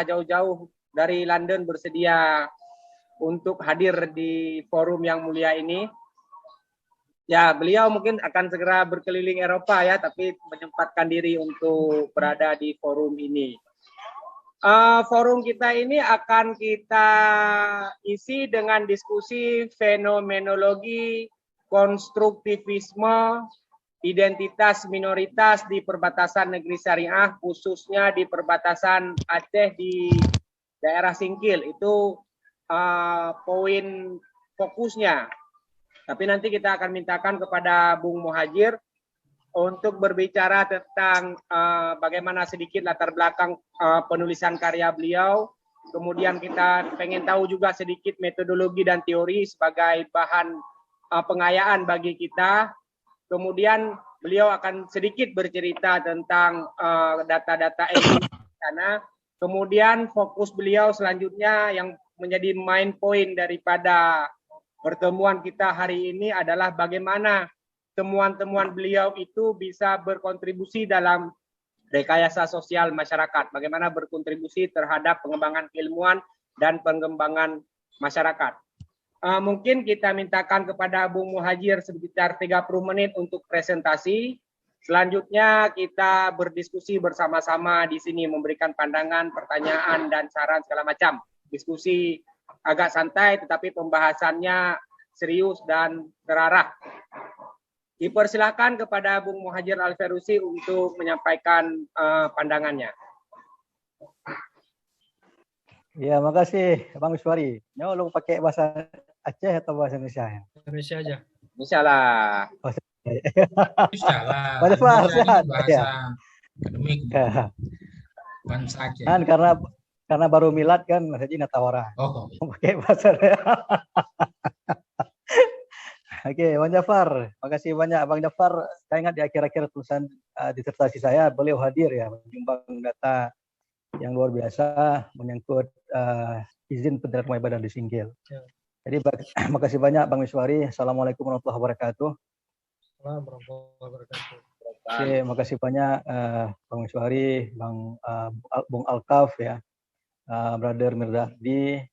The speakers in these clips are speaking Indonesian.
jauh-jauh dari London bersedia untuk hadir di forum yang mulia ini. Ya, beliau mungkin akan segera berkeliling Eropa ya, tapi menyempatkan diri untuk berada di forum ini. Forum kita ini akan kita isi dengan diskusi fenomenologi, konstruktivisme, identitas minoritas di perbatasan negeri syariah, khususnya di perbatasan Aceh di daerah Singkil. Itu poin fokusnya. Tapi nanti kita akan mintakan kepada Bung Muhajir untuk berbicara tentang bagaimana sedikit latar belakang penulisan karya beliau. Kemudian kita pengen tahu juga sedikit metodologi dan teori sebagai bahan pengayaan bagi kita. Kemudian beliau akan sedikit bercerita tentang data-data empiris di sana. Kemudian fokus beliau selanjutnya yang menjadi main point daripada pertemuan kita hari ini adalah bagaimana temuan-temuan beliau itu bisa berkontribusi dalam rekayasa sosial masyarakat, bagaimana berkontribusi terhadap pengembangan keilmuan dan pengembangan masyarakat. Mungkin kita mintakan kepada Bung Muhajir sekitar 30 menit untuk presentasi. Selanjutnya kita berdiskusi bersama-sama di sini, memberikan pandangan, pertanyaan, dan saran segala macam. Diskusi agak santai, tetapi pembahasannya serius dan terarah. Dipersilakan kepada Bung Muhajir Al-Feruzi untuk menyampaikan pandangannya. Ya, makasih Bang Miswari. Lu pakai bahasa Aceh atau bahasa Indonesia? Indonesia aja. Indonesia lah. Indonesia lah. Bahasa bahasa akademik. Bangsa Aceh. Kan karena baru milad kan masih Natawara. Oh. Pakai bahasa. Oke, Bang Jafar. Makasih banyak Bang Jafar. Saya ingat di akhir-akhir tulisan disertasi saya, beliau hadir ya, menyumbang data yang luar biasa menyangkut izin penerimaan ibadah di Singkil. Ya. Jadi makasih banyak Bang Miswari. Assalamualaikum warahmatullahi wabarakatuh. Warahmatullahi wabarakatuh. Oke, makasih banyak Bang Miswari, Bung Alkaf ya, Brother Mirdadi,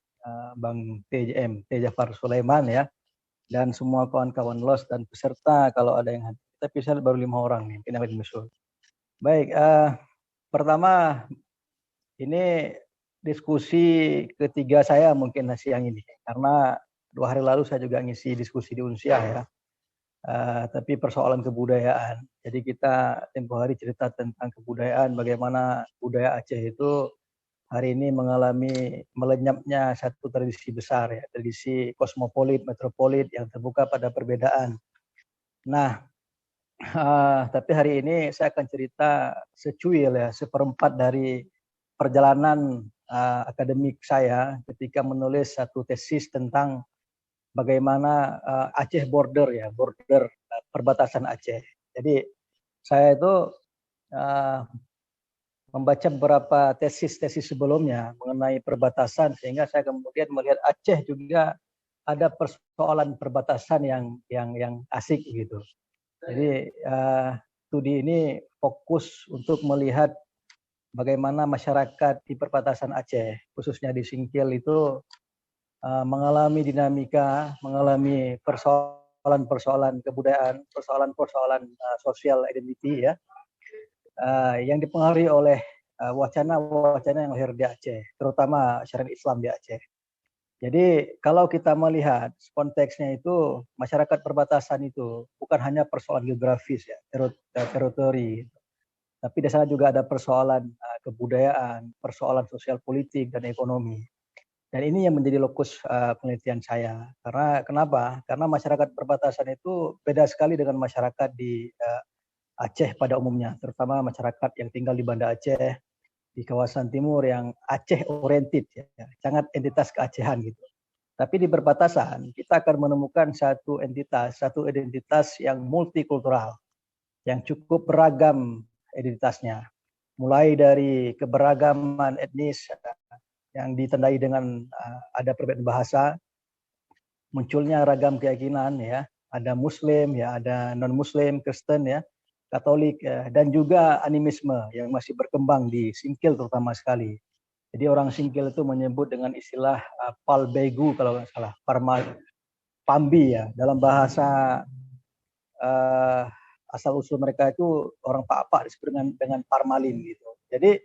Bang TJM, T. Jafar Sulaiman ya, dan semua kawan-kawan LOS dan peserta kalau ada yang hadir. Tapi saya baru 5 orang nih, mungkin yang musuh. Baik, pertama ini diskusi ketiga saya mungkin siang ini, karena 2 hari lalu saya juga ngisi diskusi di Unsiah ya, tapi persoalan kebudayaan. Jadi kita tempo hari cerita tentang kebudayaan, bagaimana budaya Aceh itu hari ini mengalami melenyapnya satu tradisi besar ya, tradisi kosmopolit, metropolit yang terbuka pada perbedaan. Nah, tapi hari ini saya akan cerita secuil ya, seperempat dari perjalanan akademik saya ketika menulis satu tesis tentang bagaimana Aceh border ya, border perbatasan Aceh. Jadi saya itu membaca beberapa tesis-tesis sebelumnya mengenai perbatasan, sehingga saya kemudian melihat Aceh juga ada persoalan perbatasan yang asik gitu. Jadi studi ini fokus untuk melihat bagaimana masyarakat di perbatasan Aceh, khususnya di Singkil itu mengalami dinamika, mengalami persoalan-persoalan kebudayaan, persoalan-persoalan sosial identity ya, yang dipengaruhi oleh wacana-wacana yang lahir di Aceh, terutama syariat Islam di Aceh. Jadi kalau kita melihat konteksnya itu, masyarakat perbatasan itu bukan hanya persoalan geografis ya, teritori, tapi di sana juga ada persoalan kebudayaan, persoalan sosial politik dan ekonomi. Dan ini yang menjadi lokus penelitian saya. Karena kenapa? Karena masyarakat perbatasan itu beda sekali dengan masyarakat di Aceh pada umumnya, terutama masyarakat yang tinggal di Banda Aceh, di kawasan timur yang Aceh oriented ya, sangat entitas keacehan gitu. Tapi di perbatasan kita akan menemukan satu identitas yang multikultural, yang cukup beragam identitasnya. Mulai dari keberagaman etnis yang ditandai dengan ada perbedaan bahasa, munculnya ragam keyakinan ya, ada Muslim ya, ada non Muslim, Kristen ya, Katolik ya, dan juga animisme yang masih berkembang di Singkil terutama sekali. Jadi orang Singkil itu menyebut dengan istilah palbegu kalau nggak salah, pambi ya. Dalam bahasa asal usul mereka itu orang Pak disebut dengan parmalin gitu. Jadi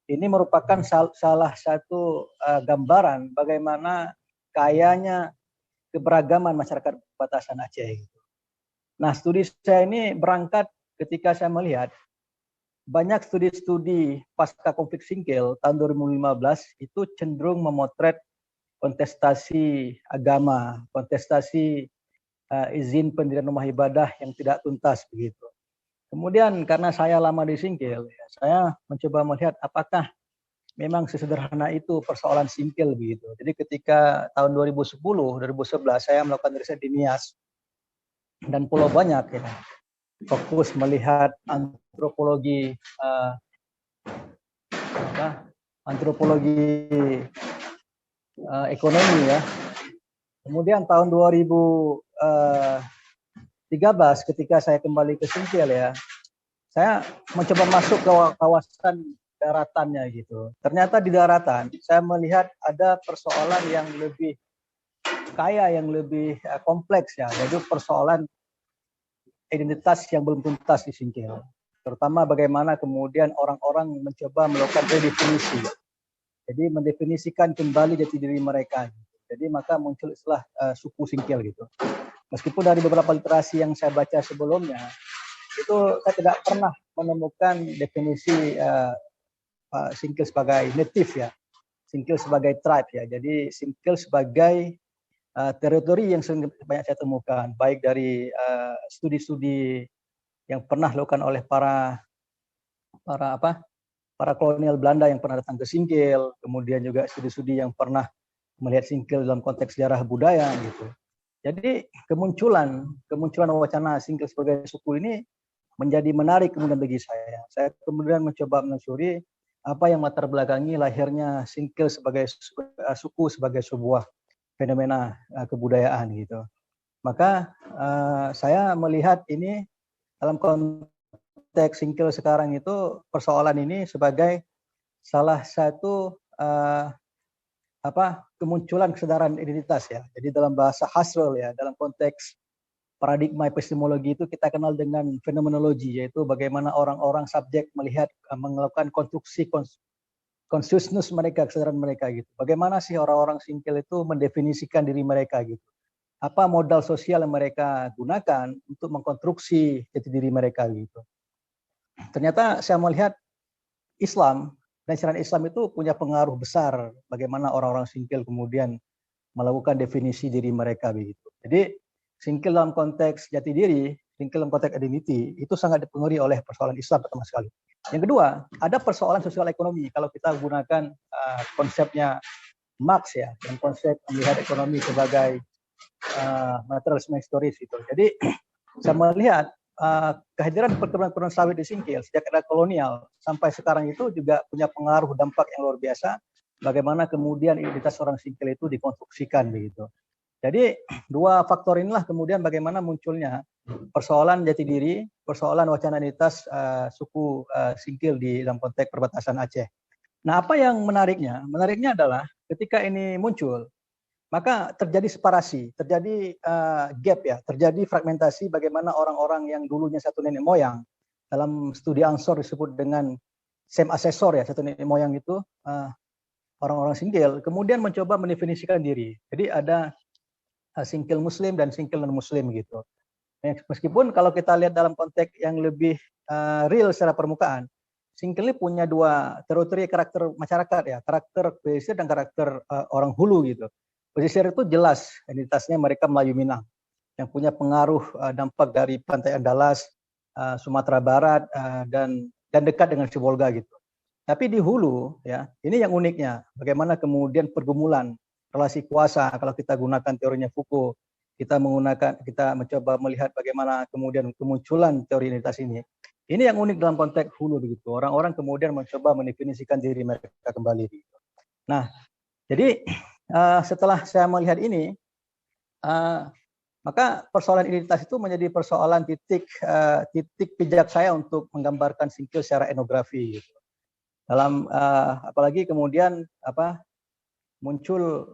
ini merupakan salah satu gambaran bagaimana kayanya keberagaman masyarakat perbatasan Aceh. Gitu. Nah, studi saya ini berangkat ketika saya melihat banyak studi-studi pasca konflik Singkil tahun 2015 itu cenderung memotret kontestasi agama, kontestasi izin pendirian rumah ibadah yang tidak tuntas begitu. Kemudian karena saya lama di Singkil, saya mencoba melihat apakah memang sesederhana itu persoalan Singkil begitu. Jadi ketika tahun 2010, 2011 saya melakukan riset di Nias dan Pulau Banyak ya, fokus melihat antropologi ekonomi ya. Kemudian tahun 2013 ketika saya kembali ke Singkil ya, saya mencoba masuk ke kawasan daratannya gitu. Ternyata di daratan saya melihat ada persoalan yang lebih kaya, yang lebih kompleks ya, yaitu persoalan identitas yang belum tuntas di Singkil. Terutama bagaimana kemudian orang-orang mencoba melakukan redefinisi. Jadi mendefinisikan kembali jati diri mereka. Jadi maka muncul istilah suku Singkil gitu. Meskipun dari beberapa literasi yang saya baca sebelumnya, itu saya tidak pernah menemukan definisi Singkil sebagai native ya, Singkil sebagai tribe ya. Jadi Singkil sebagai teritori yang banyak saya temukan, baik dari studi-studi yang pernah dilakukan oleh para kolonial Belanda yang pernah datang ke Singkil, kemudian juga studi-studi yang pernah melihat Singkil dalam konteks sejarah budaya gitu. Jadi kemunculan wacana Singkil sebagai suku ini menjadi menarik kemudian bagi saya. Saya kemudian mencoba menelusuri apa yang latar belakangi lahirnya Singkil sebagai suku, sebagai sebuah fenomena kebudayaan gitu. Maka saya melihat ini dalam konteks Singkil sekarang itu persoalan ini sebagai salah satu kemunculan kesadaran identitas ya. Jadi dalam bahasa Husserl ya, dalam konteks paradigma epistemologi itu kita kenal dengan fenomenologi, yaitu bagaimana orang-orang subjek melihat melakukan konstruksi consciousness mereka, kesadaran mereka gitu. Bagaimana sih orang-orang Singkil itu mendefinisikan diri mereka gitu. Apa modal sosial yang mereka gunakan untuk mengkonstruksi jati diri mereka gitu. Ternyata saya melihat Islam dan syariat Islam itu punya pengaruh besar bagaimana orang-orang Singkil kemudian melakukan definisi diri mereka begitu. Jadi Singkil dalam konteks jati diri, Singkil dalam konteks identity itu sangat dipengaruhi oleh persoalan Islam pertama sekali. Yang kedua, ada persoalan sosial ekonomi. Kalau kita gunakan konsepnya Marx ya, dan konsep melihat ekonomi sebagai materialisme historis itu. Jadi saya melihat kehadiran perkebunan sawit di Singkil sejak era kolonial sampai sekarang itu juga punya pengaruh dampak yang luar biasa. Bagaimana kemudian identitas orang Singkil itu dikonstruksikan begitu. Jadi dua faktor inilah kemudian bagaimana munculnya persoalan jati diri, persoalan wacana identitas suku Singkil di dalam konteks perbatasan Aceh. Nah, apa yang menariknya? Menariknya adalah ketika ini muncul, maka terjadi separasi, terjadi gap ya, terjadi fragmentasi bagaimana orang-orang yang dulunya satu nenek moyang, dalam studi Ansor disebut dengan same asesor ya, satu nenek moyang itu orang-orang Singkil, kemudian mencoba mendefinisikan diri. Jadi ada Singkil Muslim dan Singkil non-Muslim gitu. Meskipun kalau kita lihat dalam konteks yang lebih real secara permukaan, Singkil ini punya dua teritori karakter masyarakat ya, karakter pesisir dan karakter orang hulu gitu. Pesisir itu jelas identitasnya mereka Melayu Minang yang punya pengaruh dampak dari pantai Andalas, Sumatera Barat dan dekat dengan Sibolga gitu. Tapi di hulu ya, ini yang uniknya bagaimana kemudian pergumulan relasi kuasa. Kalau kita gunakan teorinya Foucault, kita mencoba melihat bagaimana kemudian kemunculan teori identitas ini. Ini yang unik dalam konteks hulu begitu. Orang-orang kemudian mencoba mendefinisikan diri mereka kembali. Gitu. Nah, jadi setelah saya melihat ini, maka persoalan identitas itu menjadi persoalan titik pijak saya untuk menggambarkan Singkil secara etnografi. Gitu. dalam apalagi kemudian muncul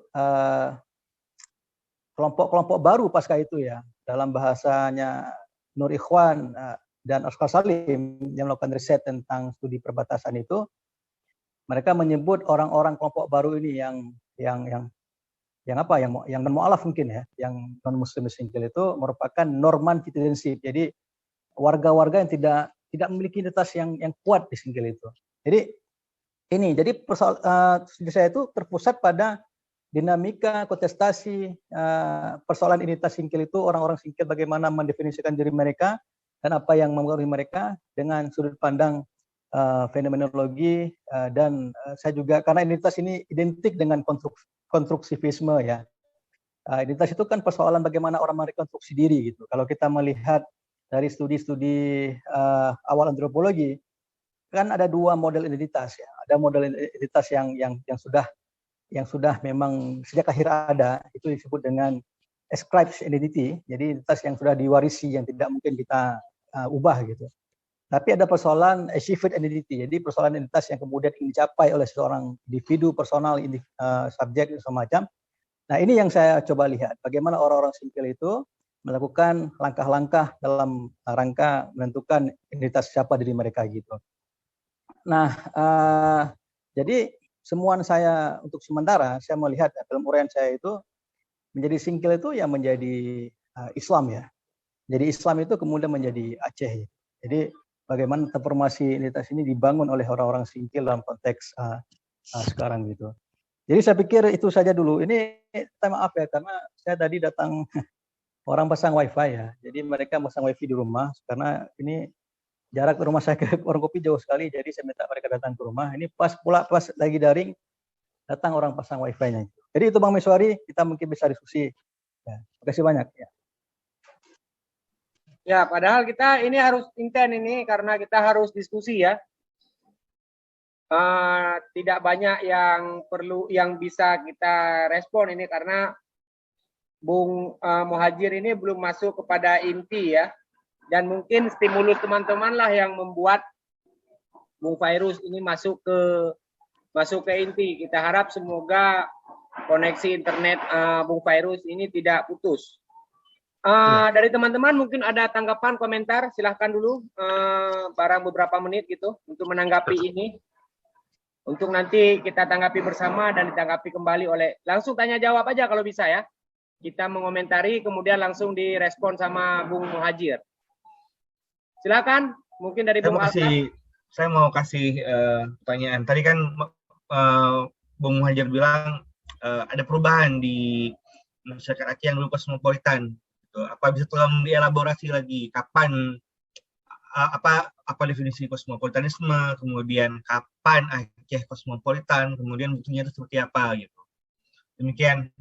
kelompok-kelompok baru pasca itu ya, dalam bahasanya Nur Ikhwan dan Oscar Salim yang melakukan riset tentang studi perbatasan itu, mereka menyebut orang-orang kelompok baru ini yang non mualaf mungkin ya, yang non muslim singkil itu merupakan Norman citizenship. Jadi warga-warga yang tidak memiliki identitas yang kuat di singkil itu. Jadi studi saya itu terpusat pada dinamika kontestasi persoalan identitas singkil itu, orang-orang singkil bagaimana mendefinisikan diri mereka dan apa yang mempengaruhi mereka dengan sudut pandang fenomenologi dan saya juga karena identitas ini identik dengan konstruksivisme ya. Identitas itu kan persoalan bagaimana orang merekonstruksi diri gitu. Kalau kita melihat dari studi-studi awal antropologi, kan ada dua model identitas ya. Ada model identitas yang sudah memang sejak akhir ada, itu disebut dengan ascribed identity. Jadi identitas yang sudah diwarisi yang tidak mungkin kita ubah gitu. Tapi ada persoalan achieved identity, jadi persoalan identitas yang kemudian ingin dicapai oleh seorang individu, personal, subjek, semacam. Nah ini yang saya coba lihat, bagaimana orang-orang singkil itu melakukan langkah-langkah dalam rangka menentukan identitas siapa diri mereka gitu. Nah, jadi semuan saya untuk sementara, saya melihat dalam uraian saya itu, menjadi singkil itu yang menjadi Islam ya. Jadi Islam itu kemudian menjadi Aceh. Jadi bagaimana transformasi identitas ini dibangun oleh orang-orang singkil dalam konteks sekarang gitu. Jadi saya pikir itu saja dulu. Ini saya maaf ya karena saya tadi datang orang pasang wifi ya. Jadi mereka pasang wifi di rumah karena ini jarak rumah saya ke Warung Kopi jauh sekali. Jadi saya minta mereka datang ke rumah. Ini pas lagi daring datang orang pasang wifi-nya. Jadi itu Bang Meswari, kita mungkin bisa diskusi. Ya, terima kasih banyak ya. Ya, padahal kita ini harus intent ini karena kita harus diskusi ya. Tidak banyak yang bisa kita respon ini karena Bung Muhajir ini belum masuk kepada inti ya. Dan mungkin stimulus teman-teman lah yang membuat Bung Fairuz ini masuk ke inti. Kita harap semoga koneksi internet Bung Fairuz ini tidak putus. Dari teman-teman mungkin ada tanggapan, komentar, silahkan dulu barang beberapa menit gitu untuk menanggapi ini. Untuk nanti kita tanggapi bersama dan ditanggapi kembali oleh, langsung tanya jawab aja kalau bisa ya. Kita mengomentari kemudian langsung direspon sama Bung Muhajir. Silakan, mungkin dari Bung Alfred. Saya mau kasih pertanyaan. Tadi kan Bung Muhajir bilang ada perubahan di masyarakat Aceh yang dulu kosmopolitan. Apa bisa tolong dielaborasi lagi kapan apa definisi kosmopolitanisme, kemudian kapan Aceh kosmopolitan, kemudian bentuknya itu seperti apa gitu. Demikian.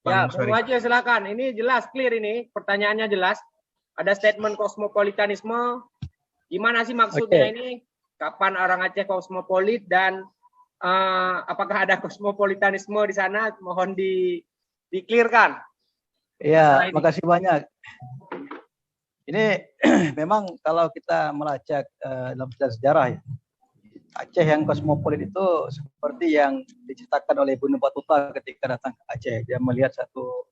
Ya, Bung Muhajir silakan. Ini jelas, clear ini, pertanyaannya jelas. Ada statement kosmopolitanisme. Gimana sih maksudnya ini? Kapan orang Aceh kosmopolit dan apakah ada kosmopolitanisme di sana? Mohon di-clearkan. Ya, makasih banyak. Ini memang kalau kita melacak dalam sejarah ya, Aceh yang kosmopolit itu seperti yang diceritakan oleh Ibnu Battuta ketika datang ke Aceh. Dia melihat satu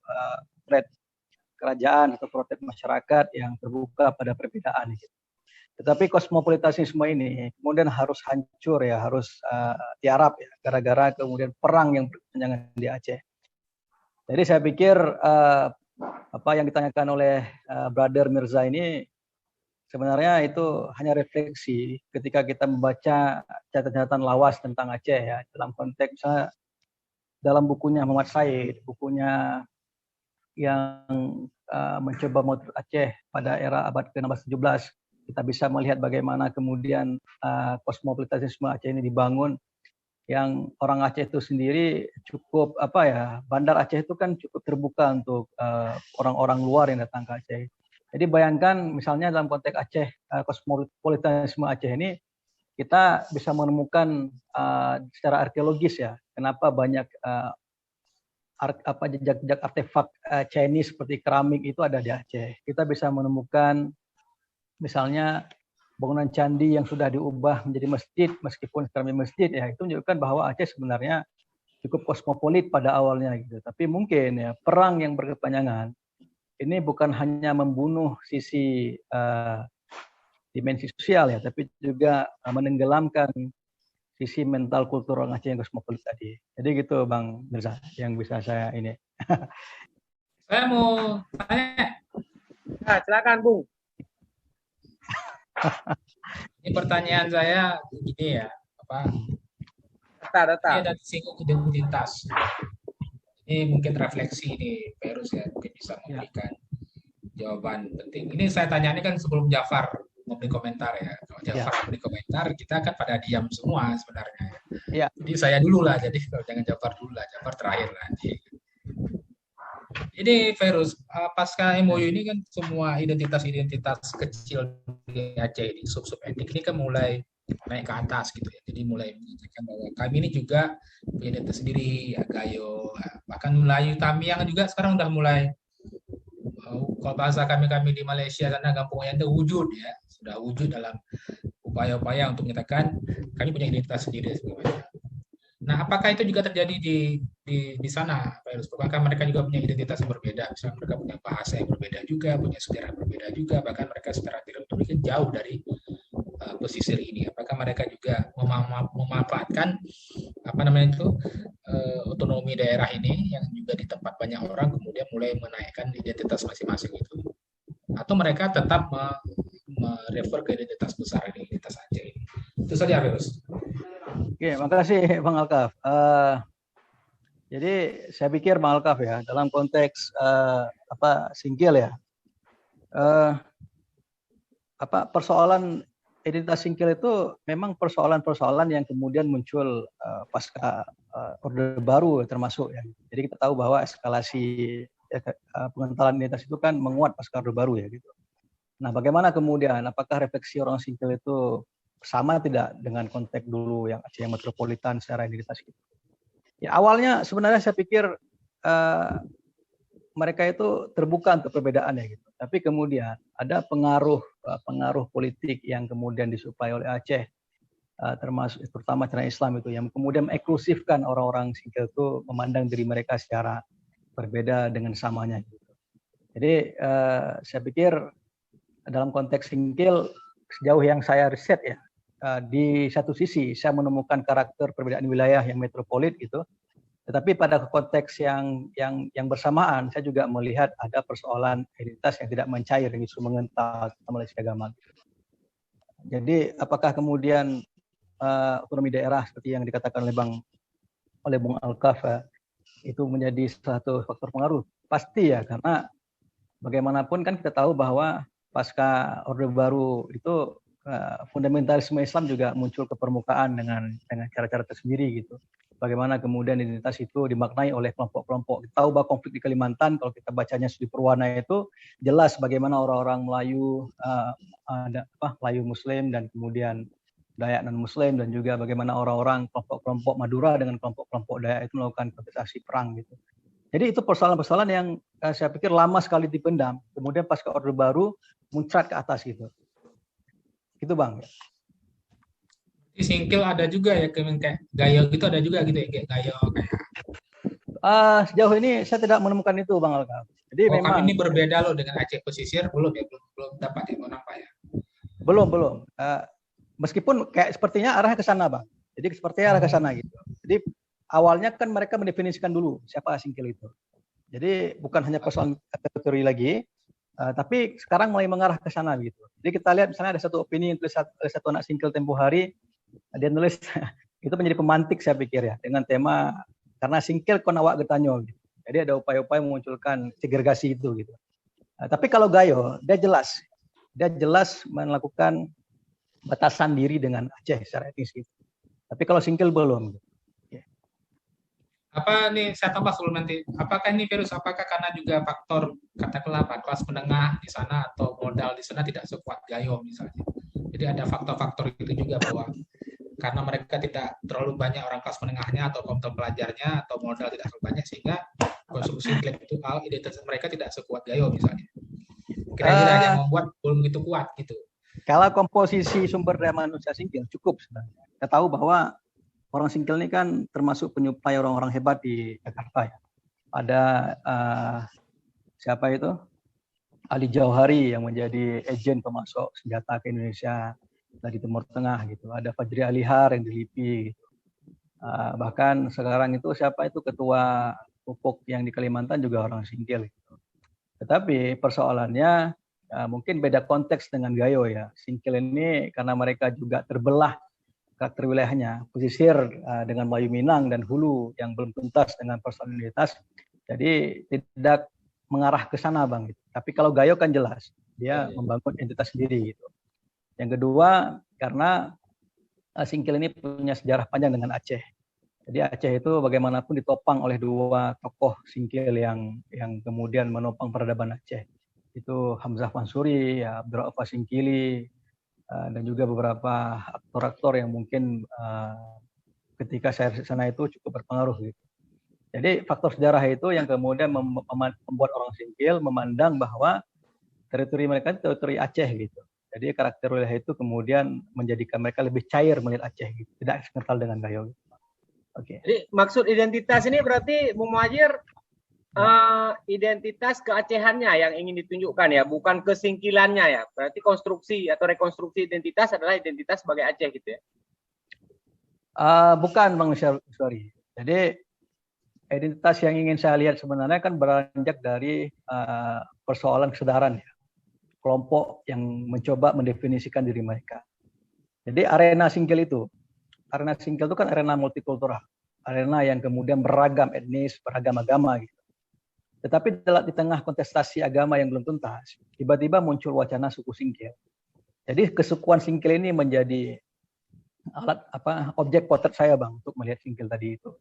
thread kerajaan atau protest masyarakat yang terbuka pada perbedaan. Tetapi kosmopolitanisme ini kemudian harus hancur ya, harus tiarap ya, gara-gara kemudian perang yang berkepanjangan di Aceh. Jadi saya pikir apa yang ditanyakan oleh Brother Mirza ini sebenarnya itu hanya refleksi ketika kita membaca catatan lawas tentang Aceh ya, dalam konteks misalnya dalam bukunya Muhammad Said, bukunya yang mencoba memotret Aceh pada era abad ke-16-17, kita bisa melihat bagaimana kemudian kosmopolitanisme Aceh ini dibangun, yang orang Aceh itu sendiri cukup Bandar Aceh itu kan cukup terbuka untuk orang-orang luar yang datang ke Aceh. Jadi bayangkan misalnya dalam konteks Aceh, kosmopolitanisme Aceh ini kita bisa menemukan secara arkeologis ya, kenapa banyak jejak-jejak artefak Chinese seperti keramik itu ada di Aceh. Kita bisa menemukan misalnya bangunan candi yang sudah diubah menjadi masjid, meskipun sekarang masjid ya, itu menunjukkan bahwa Aceh sebenarnya cukup kosmopolit pada awalnya gitu. Tapi mungkin ya perang yang berkepanjangan ini bukan hanya membunuh sisi dimensi sosial ya, tapi juga menenggelamkan sisi mental kultur orang Aceh yang kosmopolit tadi. Jadi gitu Bang Mirza yang bisa saya ini. Saya mau tanya, Nah, silakan Bung. ini pertanyaan saya gini ya, apa? Data. Ini ada singgung identitas. Ini mungkin refleksi ini, Perus ya, mungkin bisa memberikan jawaban penting. Ini saya tanya ini kan sebelum Jafar memberi komentar ya. Kalau Jafar memberi komentar, kita kan pada diam semua sebenarnya. Ya. Jadi saya dulu lah, jadi kalau jangan Jafar dulu lah, Jafar terakhir nanti. Ini Virus, pasca MOU ini kan semua identitas-identitas kecil di Aceh ini, sub-sub etnik ini kan mulai naik ke atas gitu ya. Jadi mulai menyatakan bahwa kami ini juga punya identitas sendiri, ya, Gayo, bahkan Melayu Tamiang juga sekarang udah mulai, kalau bahasa kami di Malaysia sana kampungnya itu wujud ya, sudah wujud dalam upaya-upaya untuk menyatakan kami punya identitas sendiri. Nah, apakah itu juga terjadi di sana, Pak Yunus? Apakah mereka juga punya identitas yang berbeda? Misalnya mereka punya bahasa yang berbeda juga, punya sejarah berbeda juga, bahkan mereka secara tektonik jauh dari pesisir ini. Apakah mereka juga memanfaatkan otonomi daerah ini yang juga di tempat banyak orang kemudian mulai menaikkan identitas masing-masing itu? Atau mereka tetap merefer ke identitas besar ini, identitas Aceh ini? Itu saja, Pak Yunus. Oke, makasih Bang Alkaf. Jadi saya pikir Bang Alkaf ya, dalam konteks Singkil ya, persoalan identitas Singkil itu memang persoalan-persoalan yang kemudian muncul pasca Orde Baru termasuk ya. Jadi kita tahu bahwa eskalasi pengentalan identitas itu kan menguat pasca Orde Baru ya gitu. Nah, bagaimana kemudian apakah refleksi orang Singkil itu sama tidak dengan konteks dulu yang Aceh yang metropolitan secara identitas gitu? Ya awalnya sebenarnya saya pikir mereka itu terbuka untuk perbedaannya gitu. Tapi kemudian ada pengaruh politik yang kemudian disuplai oleh Aceh, terutama cara Islam itu yang kemudian mengeklusifkan orang-orang Singkil itu memandang diri mereka secara berbeda dengan samanya gitu. Jadi saya pikir dalam konteks Singkil sejauh yang saya riset ya, di satu sisi saya menemukan karakter perbedaan wilayah yang metropolit gitu, tetapi pada konteks yang bersamaan saya juga melihat ada persoalan identitas yang tidak mencair yang justru mengental Malaysia agama. Jadi apakah kemudian otonomi daerah seperti yang dikatakan oleh Bung Alkaf itu menjadi satu faktor pengaruh? Pasti ya, karena bagaimanapun kan kita tahu bahwa pasca Orde Baru itu fundamentalisme Islam juga muncul ke permukaan dengan cara-cara tersendiri gitu. Bagaimana kemudian identitas itu dimaknai oleh kelompok-kelompok. Kita tahu bahwa konflik di Kalimantan, kalau kita bacanya Studi Perwana itu jelas bagaimana orang-orang Melayu, Melayu Muslim dan kemudian Dayak non Muslim, dan juga bagaimana orang-orang kelompok-kelompok Madura dengan kelompok-kelompok Dayak itu melakukan kontestasi perang gitu. Jadi itu persoalan-persoalan yang saya pikir lama sekali dipendam. Kemudian pasca Orde Baru muncrat ke atas gitu. Gitu Bang. Di Singkil ada juga ya kayak Gayo gitu, ada juga gitu ya kayak Gayo kayak. Sejauh ini saya tidak menemukan itu Bang Alkaf. Jadi memang kami ini berbeda loh dengan Aceh pesisir, belum dapat ya, nampak ya. Belum. Meskipun kayak sepertinya arahnya ke sana Bang. Jadi sepertinya arah ke sana gitu. Jadi awalnya kan mereka mendefinisikan dulu siapa Singkil itu. Jadi bukan hanya persoalan kategori lagi, tapi sekarang mulai mengarah ke sana gitu. Jadi kita lihat misalnya ada satu opini yang tulis oleh satu anak Singkil tempo hari, dia nulis itu menjadi pemantik saya pikir ya, dengan tema karena Singkil kon awak getanyo gitu. Jadi ada upaya-upaya memunculkan segregasi itu gitu. Tapi kalau Gayo dia jelas melakukan batasan diri dengan Aceh secara etnis gitu. Tapi kalau Singkil belum gitu. Apa nih saya tambah sebelum nanti, apakah ini virus, apakah karena juga faktor katakanlah kelas menengah di sana atau modal di sana tidak sekuat Gayo misalnya. Jadi ada faktor-faktor itu juga bahwa karena mereka tidak terlalu banyak orang kelas menengahnya atau kaum pelajarnya atau modal tidak terlalu banyak sehingga konsumsi intelektual identitas mereka tidak sekuat Gayo misalnya. Kira-kira yang membuat belum begitu kuat gitu. Skala komposisi sumber daya manusia Singkil cukup sebenarnya. Kita tahu bahwa orang Singkil ini kan termasuk penyuplai orang-orang hebat di Jakarta ya. Ada siapa itu? Ali Jauhari yang menjadi agen pemasok senjata ke Indonesia dari Timur Tengah gitu. Ada Fajri Alihar yang di LIPI gitu. Bahkan sekarang itu siapa itu ketua pupuk yang di Kalimantan juga orang Singkil gitu. Tetapi persoalannya mungkin beda konteks dengan Gayo ya. Singkil ini karena mereka juga terbelah karakter wilayahnya, pesisir dengan Melayu Minang dan Hulu yang belum tuntas dengan persoalan identitas. Jadi tidak mengarah ke sana Bang. Gitu. Tapi kalau Gayo kan jelas, dia membangun identitas sendiri gitu. Yang kedua, karena Singkil ini punya sejarah panjang dengan Aceh. Jadi Aceh itu bagaimanapun ditopang oleh dua tokoh Singkil yang kemudian menopang peradaban Aceh. Itu Hamzah Mansuri, ya, Abdurrauf Singkili, dan juga beberapa aktor-aktor yang mungkin ketika saya di sana itu cukup berpengaruh gitu. Jadi faktor sejarah itu yang kemudian membuat orang Singkil memandang bahwa teritori mereka itu teritori Aceh gitu. Jadi karakter wilayah itu kemudian menjadikan mereka lebih cair melihat Aceh gitu, tidak kental dengan Gayo. Gitu. Oke. Jadi maksud identitas ini berarti Bung Muhadjir identitas keacehannya yang ingin ditunjukkan ya, bukan kesingkilannya ya. Berarti konstruksi atau rekonstruksi identitas adalah identitas sebagai Aceh gitu ya. Bukan Bang Syari. Jadi identitas yang ingin saya lihat sebenarnya kan beranjak dari persoalan kesadaran ya. Kelompok yang mencoba mendefinisikan diri mereka. Jadi arena Singkil itu kan arena multikultural, arena yang kemudian beragam etnis, beragam agama gitu. Tetapi di tengah kontestasi agama yang belum tuntas, tiba-tiba muncul wacana suku Singkil. Jadi kesukuan Singkil ini menjadi objek potret saya Bang untuk melihat Singkil tadi itu.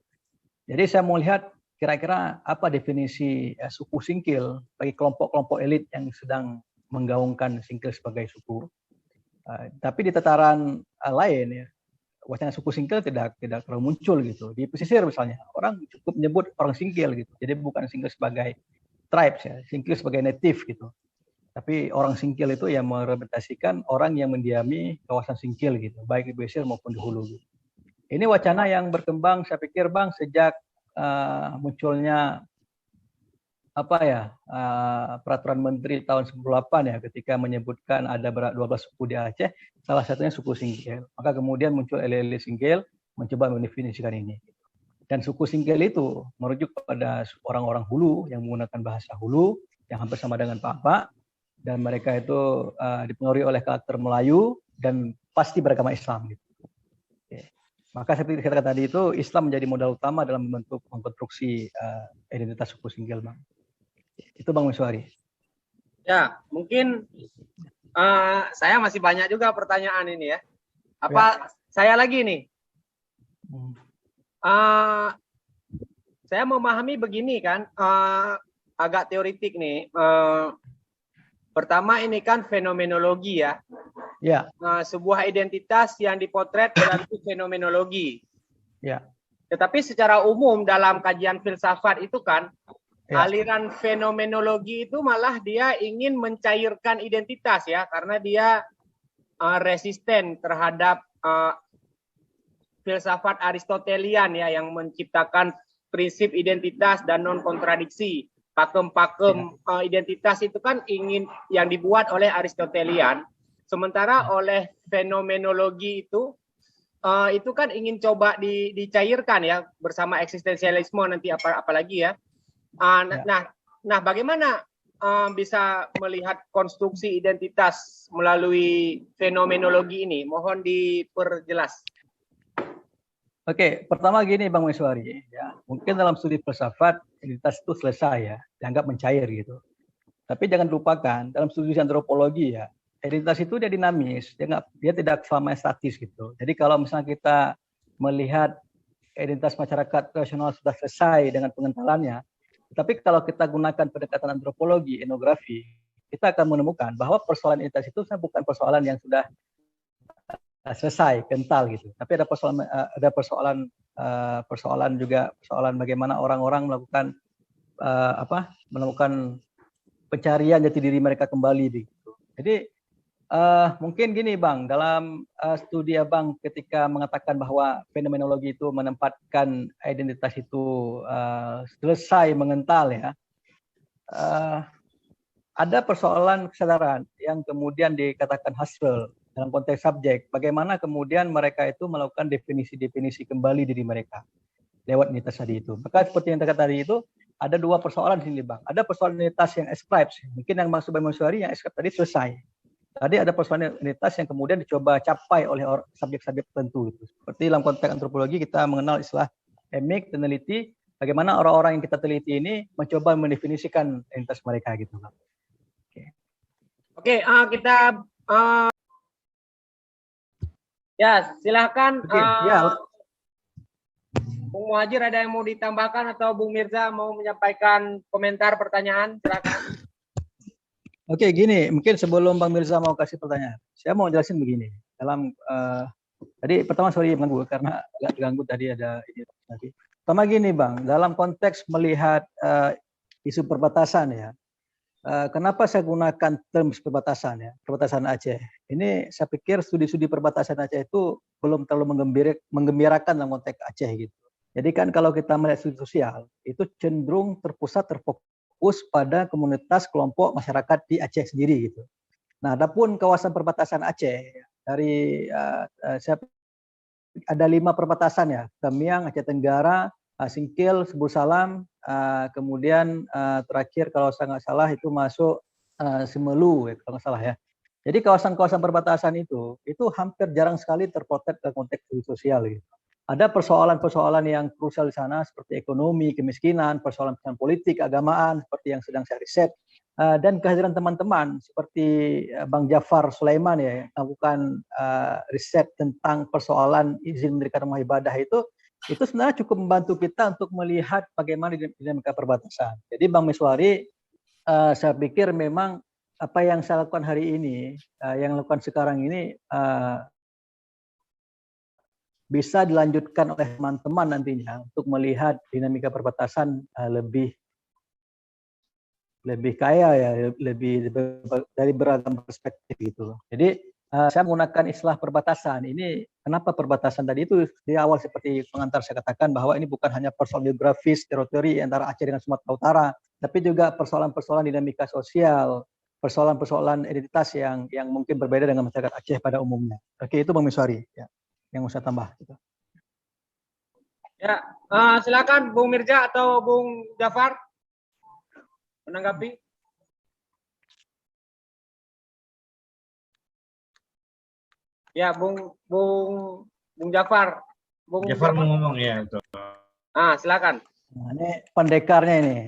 Jadi saya mau lihat kira-kira apa definisi suku Singkil bagi kelompok-kelompok elit yang sedang menggaungkan Singkil sebagai suku. Tapi di tataran lain ya, wacana suku Singkil tidak terlalu muncul gitu. Di pesisir misalnya, orang cukup menyebut orang Singkil gitu. Jadi bukan Singkil sebagai tribes ya, Singkil sebagai native gitu. Tapi orang Singkil itu yang merepresentasikan orang yang mendiami kawasan Singkil gitu, baik di pesisir maupun di hulu gitu. Ini wacana yang berkembang saya pikir Bang sejak munculnya peraturan menteri tahun 98 ya, ketika menyebutkan ada 12 suku di Aceh, salah satunya suku Singkil. Maka kemudian muncul elit-elit Singkil mencoba mendefinisikan ini. Dan suku Singkil itu merujuk pada orang-orang Hulu yang menggunakan bahasa Hulu yang hampir sama dengan Pak, dan mereka itu dipengaruhi oleh karakter Melayu dan pasti beragama Islam gitu. Oke. Maka seperti katakan tadi itu Islam menjadi modal utama dalam membentuk konstruksi identitas suku Singkil Bang. Itu Bang Miswari. Ya, mungkin saya masih banyak juga pertanyaan ini ya. Saya lagi nih. Saya memahami begini kan, agak teoritik nih. Pertama ini kan fenomenologi ya. Ya. Sebuah identitas yang dipotret berarti fenomenologi. Ya. Tetapi secara umum dalam kajian filsafat itu kan, aliran fenomenologi itu malah dia ingin mencairkan identitas ya, karena dia resisten terhadap filsafat Aristotelian ya, yang menciptakan prinsip identitas dan non kontradiksi. Pakem-pakem identitas itu kan ingin yang dibuat oleh Aristotelian, sementara oleh fenomenologi itu kan ingin coba dicairkan ya bersama eksistensialisme nanti apalagi ya. Nah, bagaimana bisa melihat konstruksi identitas melalui fenomenologi ini? Mohon diperjelas. Oke, pertama gini Bang Miswari, ya mungkin dalam studi filsafat identitas itu selesai ya, dianggap mencair gitu. Tapi jangan lupakan dalam studi antropologi ya, identitas itu dia dinamis, dia tidak selama statis gitu. Jadi kalau misalnya kita melihat identitas masyarakat rasional sudah selesai dengan pengentalannya, tapi kalau kita gunakan pendekatan antropologi, etnografi, kita akan menemukan bahwa persoalan identitas itu bukan persoalan yang sudah selesai, kental gitu. Tapi ada persoalan juga bagaimana orang-orang melakukan menemukan pencarian jati diri mereka kembali gitu. Jadi Mungkin gini Bang, dalam studi Abang ketika mengatakan bahwa fenomenologi itu menempatkan identitas itu selesai mengental ya, ada persoalan kesadaran yang kemudian dikatakan Husserl dalam konteks subjek, bagaimana kemudian mereka itu melakukan definisi-definisi kembali diri mereka lewat identitas tadi itu. Maka seperti yang terkata tadi itu, ada dua persoalan di sini Bang. Ada persoalan identitas yang ascribes, mungkin yang maksud Bang Masyari yang ascribes tadi selesai. Tadi ada persoalan identitas yang kemudian dicoba capai oleh subjek-subjek tertentu. Seperti dalam konteks antropologi kita mengenal istilah emik, peneliti, bagaimana orang-orang yang kita teliti ini mencoba mendefinisikan identitas mereka gitu. Oke, kita ya silakan. Ya. Bung Muhajir ada yang mau ditambahkan atau Bung Mirza mau menyampaikan komentar pertanyaan? Silakan. Oke, gini, mungkin sebelum Bang Mirza mau kasih pertanyaan, saya mau jelasin begini. Dalam tadi pertama sorry mengganggu karena agak terganggu tadi ada ini tadi. Pertama gini Bang, dalam konteks melihat isu perbatasan ya, kenapa saya gunakan term perbatasan ya, perbatasan Aceh. Ini saya pikir studi-studi perbatasan Aceh itu belum terlalu menggembirakan dalam konteks Aceh gitu. Jadi kan kalau kita melihat studi sosial itu cenderung terfokus pada komunitas kelompok masyarakat di Aceh sendiri gitu. Nah, adapun kawasan perbatasan Aceh dari ada 5 perbatasan ya, Tamiang, Aceh Tenggara, Singkil, Sebul Salam, kemudian terakhir kalau saya nggak salah itu masuk Semelu ya, kalau nggak salah ya. Jadi kawasan-kawasan perbatasan itu hampir jarang sekali terpotret dalam konteks sosial gitu. Ada persoalan-persoalan yang krusial di sana seperti ekonomi, kemiskinan, persoalan-persoalan politik, agamaan seperti yang sedang saya riset, dan kehadiran teman-teman seperti Bang Jafar Sulaiman ya melakukan riset tentang persoalan izin mendirikan rumah ibadah itu sebenarnya cukup membantu kita untuk melihat bagaimana dinamika perbatasan. Jadi Bang Miswari, saya pikir memang apa yang saya lakukan hari ini, yang lakukan sekarang ini bisa dilanjutkan oleh teman-teman nantinya untuk melihat dinamika perbatasan lebih kaya ya, lebih dari beragam perspektif gitu. Jadi saya menggunakan istilah perbatasan. Ini kenapa perbatasan tadi itu di awal seperti pengantar saya katakan bahwa ini bukan hanya persoalan geografis teritori antara Aceh dengan Sumatera Utara, tapi juga persoalan-persoalan dinamika sosial, persoalan-persoalan identitas yang mungkin berbeda dengan masyarakat Aceh pada umumnya. Oke, itu Bang Miswari ya, yang mau saya tambah. Gitu. Ya, silakan Bung Mirza atau Bung Jafar menanggapi. Ya, Bung Jafar. Bung Jafar mau ngomong ya itu. Silakan. Nah, ini pendekarnya ini.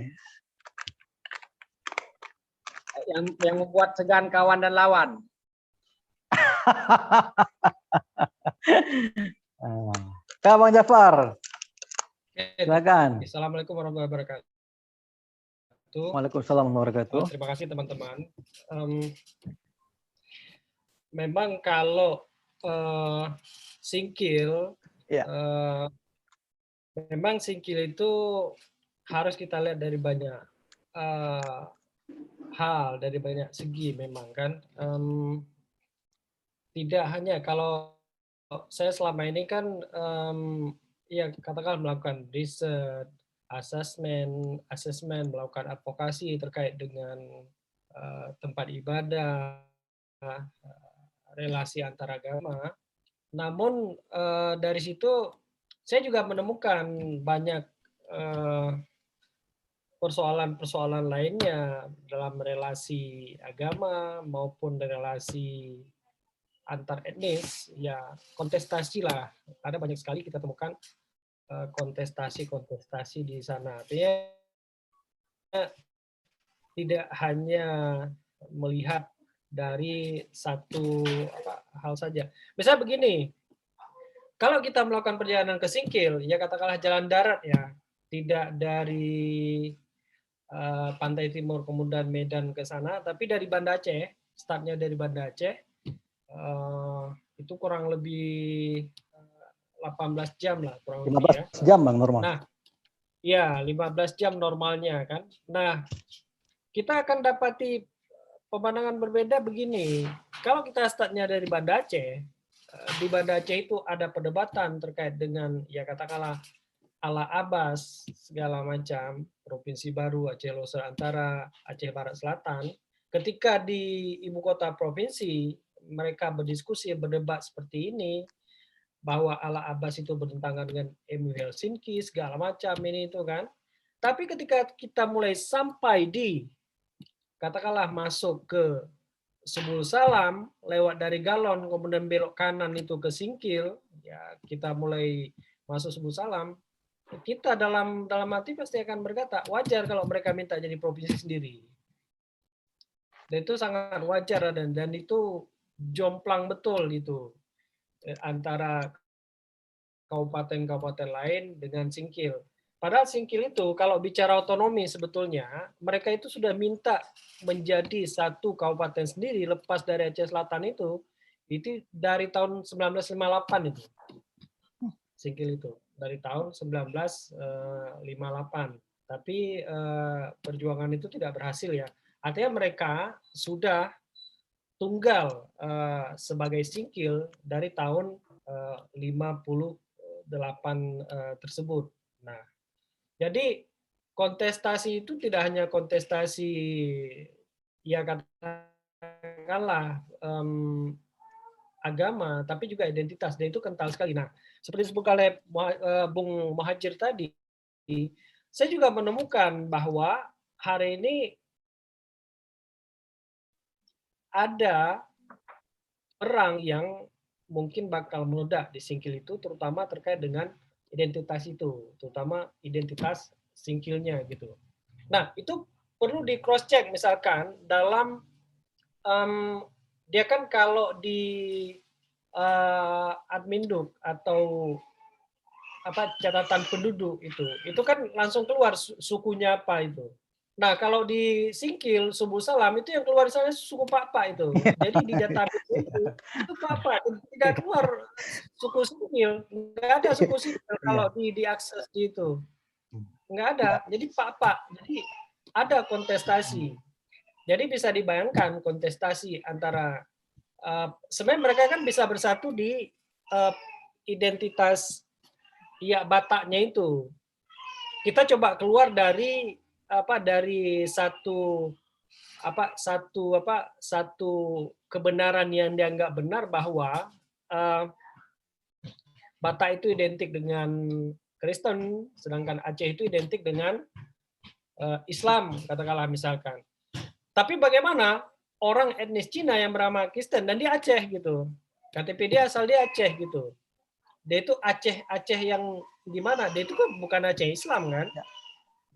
Yang membuat segan kawan dan lawan. Kak Bang Jafar. Silakan. Assalamualaikum warahmatullahi wabarakatuh. Waalaikumsalam warahmatullahi wabarakatuh. Terima kasih teman-teman. Memang kalau singkil, ya. Memang singkil itu harus kita lihat dari banyak hal, dari banyak segi memang kan. Tidak hanya kalau saya selama ini kan ya katakan melakukan riset, assessment, melakukan advokasi terkait dengan tempat ibadah, relasi antar agama. Namun dari situ saya juga menemukan banyak persoalan-persoalan lainnya dalam relasi agama maupun relasi antar etnis, ya kontestasi lah. Ada banyak sekali kita temukan kontestasi di sana. Artinya tidak hanya melihat dari satu hal saja. Misalnya begini, kalau kita melakukan perjalanan ke Singkil, ya katakanlah jalan darat ya, tidak dari pantai timur kemudian Medan ke sana, tapi dari Banda Aceh, startnya dari Banda Aceh, itu kurang lebih 18 jam lah kurang 15 lebih ya. Jam Bang normal. Nah, ya 15 jam normalnya kan. Nah, kita akan dapati pemandangan berbeda begini. kalau kita startnya dari Banda Aceh, di Banda Aceh itu ada perdebatan terkait dengan ya katakanlah ala Abbas segala macam, provinsi baru Aceh Loser Antara, Aceh Barat Selatan. Ketika di ibu kota provinsi mereka berdiskusi berdebat seperti ini, bahwa ala Abbas itu bertentangan dengan MU Helsinki segala macam ini itu kan. Tapi ketika kita mulai sampai di katakanlah masuk ke Subul Salam lewat dari Galon kemudian belok kanan itu ke Singkil, ya kita mulai masuk Subul Salam, kita dalam hati pasti akan berkata wajar kalau mereka minta jadi provinsi sendiri. Dan itu sangat wajar dan itu jomplang betul itu antara kabupaten-kabupaten lain dengan Singkil. Padahal Singkil itu kalau bicara otonomi sebetulnya mereka itu sudah minta menjadi satu kabupaten sendiri lepas dari Aceh Selatan itu dari tahun 1958 itu. Singkil itu dari tahun 1958. Tapi perjuangan itu tidak berhasil ya. Artinya mereka sudah tunggal sebagai Singkil dari tahun 58 tersebut. Nah, jadi kontestasi itu tidak hanya kontestasi ya katakanlah agama, tapi juga identitas, dan itu kental sekali. Nah, seperti disebut oleh Bung Muhajir tadi, saya juga menemukan bahwa hari ini ada perang yang mungkin bakal meledak di Singkil itu, terutama terkait dengan identitas itu, terutama identitas Singkilnya gitu. Nah, itu perlu di cross check misalkan dalam dia kan kalau di Adminduk atau apa catatan penduduk itu kan langsung keluar sukunya apa itu. Nah, kalau di Singkil, Subul Salam itu yang keluar sana suku Papa itu. Jadi di database itu Papa, tidak keluar suku Singkil, nggak ada suku Singkil kalau diakses di itu. Nggak ada, jadi Papa. Jadi ada kontestasi. Jadi bisa dibayangkan kontestasi antara sebenarnya mereka kan bisa bersatu di identitas ya Bataknya itu. Kita coba keluar dari satu kebenaran yang dianggap benar bahwa Batak itu identik dengan Kristen, sedangkan Aceh itu identik dengan Islam, katakanlah misalkan. Tapi bagaimana orang etnis Cina yang bernama Kristen dan dia Aceh gitu, KTP dia asal dia Aceh gitu. Dia itu Aceh yang gimana? Dia itu kan bukan Aceh Islam kan?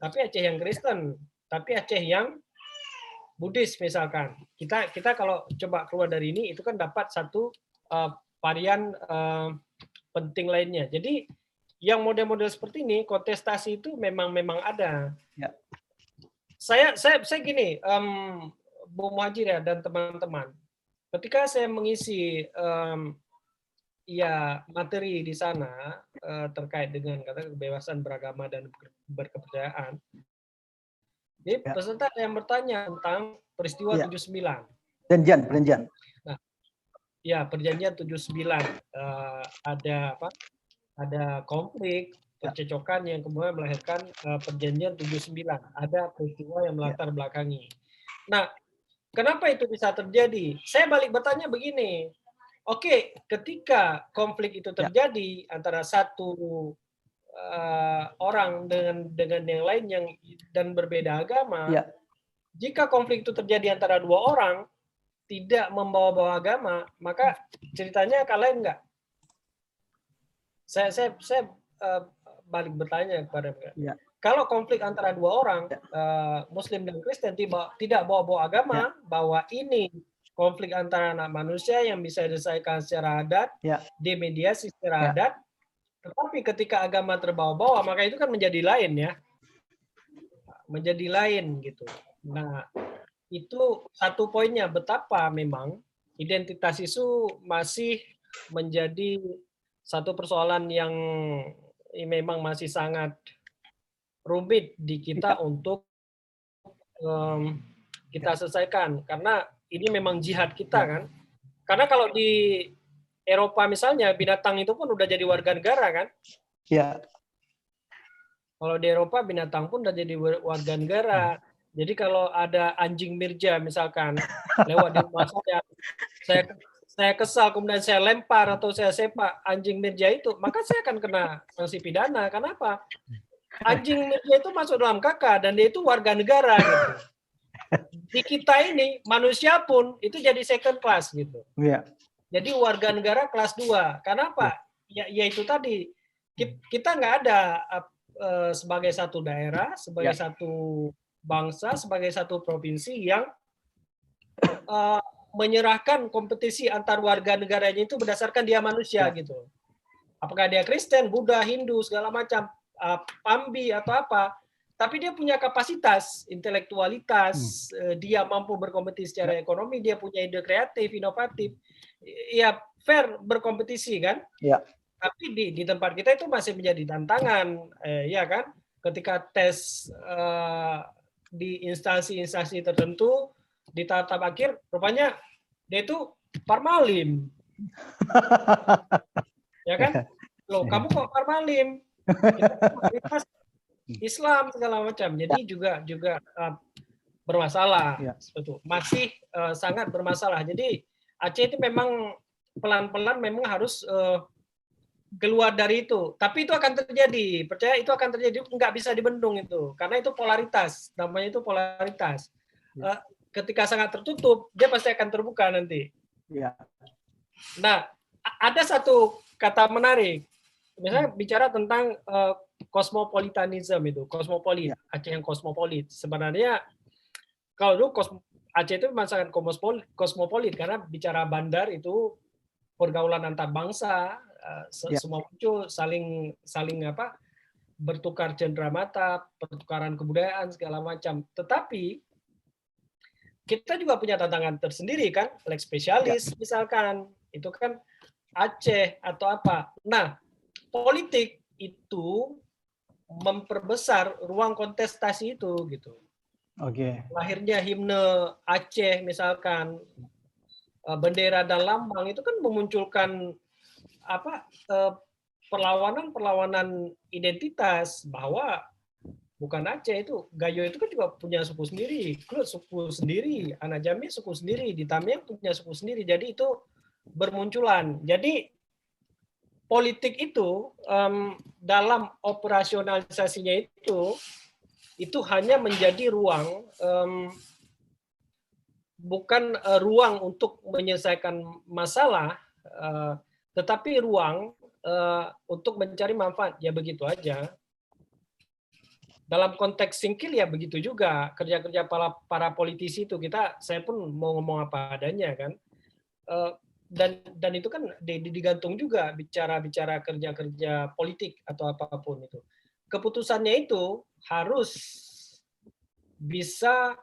Tapi Aceh yang Kristen, tapi Aceh yang Buddhis misalkan. Kita kalau coba keluar dari ini itu kan dapat satu varian penting lainnya. Jadi yang model-model seperti ini kontestasi itu memang ada. Ya. Saya gini, Bung Muhajir ya dan teman-teman. Ketika saya mengisi materi di sana terkait dengan kebebasan beragama dan berkepercayaan. Jadi peserta yang bertanya tentang peristiwa 79. Perjanjian. Nah, ya perjanjian 79 ada konflik percecokan yang kemudian melahirkan perjanjian 79. Ada peristiwa yang melatar belakangi. Nah, kenapa itu bisa terjadi? Saya balik bertanya begini. Oke, ketika konflik itu terjadi antara satu orang dengan yang lain dan berbeda agama, jika konflik itu terjadi antara dua orang tidak membawa-bawa agama, maka ceritanya kalian enggak? Saya balik bertanya kepada mereka. Kalau konflik antara dua orang Muslim dan Kristen tidak bawa-bawa agama, bahwa ini konflik antara anak manusia yang bisa diselesaikan secara adat, dimediasi secara adat. Tetapi ketika agama terbawa-bawa, maka itu kan menjadi lain ya. Menjadi lain gitu. Nah, itu satu poinnya betapa memang identitas itu masih menjadi satu persoalan yang memang masih sangat rumit di kita untuk kita selesaikan. Karena ini memang jihad kita kan. Karena kalau di Eropa misalnya binatang itu pun udah jadi warga negara kan? Ya, Kalau di Eropa binatang pun udah jadi warga negara. Jadi kalau ada anjing Mirja misalkan lewat di rumah saya kesal kemudian saya lempar atau saya sepak anjing Mirja itu, maka saya akan kena sanksi pidana. Kenapa? Anjing Mirja itu masuk dalam KK dan dia itu warga negara gitu. Di kita ini manusia pun itu jadi second class gitu. ya, Jadi warga negara kelas 2. Kenapa? Ya itu tadi kita nggak ada sebagai satu daerah, sebagai satu bangsa, sebagai satu provinsi yang menyerahkan kompetisi antar warga negaranya itu berdasarkan dia manusia gitu. Apakah dia Kristen, Buddha, Hindu, segala macam, Pambi atau apa, tapi dia punya kapasitas, intelektualitas, dia mampu berkompetisi secara ekonomi, dia punya ide kreatif, inovatif, ya fair berkompetisi kan? Ya. Tapi di tempat kita itu masih menjadi tantangan, ya kan? Ketika tes di instansi-instansi tertentu di tahap akhir, rupanya dia itu parmalim, ya kan? Loh, kamu kok parmalim? Kita Islam segala macam, jadi juga bermasalah, masih sangat bermasalah. Jadi Aceh itu memang pelan-pelan memang harus keluar dari itu. Tapi itu akan terjadi. Percaya itu akan terjadi. Nggak bisa dibendung itu. Karena itu polaritas. Namanya itu polaritas. Ketika sangat tertutup, dia pasti akan terbuka nanti. Ya. Nah, ada satu kata menarik. Misalnya bicara tentang cosmopolitanism itu. Kosmopolit. Aceh yang kosmopolit. Sebenarnya, kalau dulu Aceh itu memang sangat kosmopolit. Karena bicara bandar itu pergaulan antar bangsa, semua muncul saling bertukar cenderamata, pertukaran kebudayaan segala macam. Tetapi kita juga punya tantangan tersendiri kan, lex spesialis misalkan, itu kan Aceh atau apa. Nah, politik itu memperbesar ruang kontestasi itu gitu. Oke. Lahirnya himne Aceh misalkan, bendera dan lambang itu kan memunculkan perlawanan identitas, bahwa bukan Aceh itu, Gayo itu kan juga punya suku sendiri, Klut suku sendiri, Anak Jambi suku sendiri, di Tamiang punya suku sendiri. Jadi itu bermunculan. Jadi politik itu dalam operasionalisasinya itu hanya menjadi ruang, bukan ruang untuk menyelesaikan masalah, tetapi ruang untuk mencari manfaat. Ya begitu aja. Dalam konteks singkil ya begitu juga. Kerja-kerja para politisi itu saya pun mau ngomong apa adanya kan. Dan itu kan digantung juga bicara kerja-kerja politik atau apapun itu. Keputusannya itu harus bisa,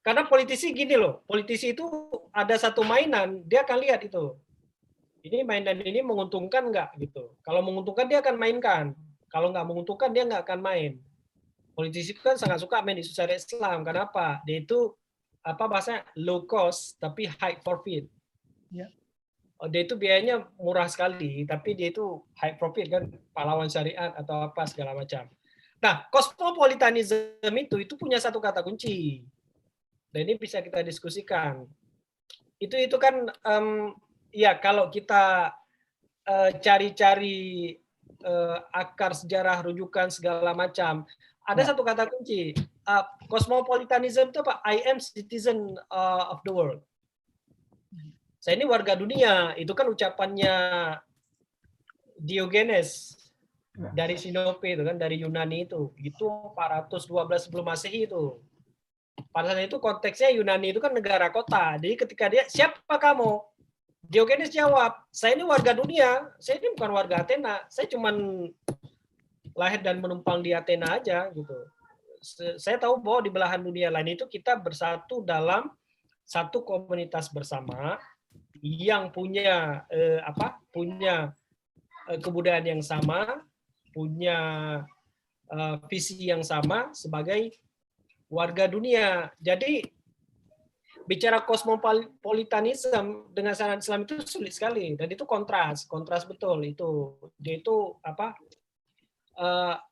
karena politisi gini loh, politisi itu ada satu mainan, dia akan lihat itu. Ini mainan ini menguntungkan nggak gitu. Kalau menguntungkan dia akan mainkan. Kalau nggak menguntungkan dia nggak akan main. Politisi itu kan sangat suka main isu syariat Islam. Kenapa? Dia itu bahasanya low cost tapi high profit. Ya. Dia itu biayanya murah sekali, tapi dia itu high profit kan, pahlawan syariat atau apa segala macam. Nah, cosmopolitanism itu punya satu kata kunci. Dan ini bisa kita diskusikan. Itu kan ya kalau kita cari-cari akar sejarah, rujukan segala macam, ada satu kata kunci. Cosmopolitanism itu apa? I am citizen of the world. Saya ini warga dunia. Itu kan ucapannya Diogenes dari Sinope itu kan, dari Yunani itu. Itu 412 sebelum Masehi itu. Pada saat itu konteksnya Yunani itu kan negara kota. Jadi ketika dia, siapa kamu? Diogenes jawab, saya ini warga dunia. Saya ini bukan warga Athena. Saya cuma lahir dan menumpang di Athena aja gitu. Saya tahu bahwa di belahan dunia lain itu kita bersatu dalam satu komunitas bersama yang punya punya kebudayaan yang sama, punya visi yang sama sebagai warga dunia. Jadi bicara kosmopolitanisme dengan syariat Islam itu sulit sekali, dan itu kontras betul itu. Dia itu apa?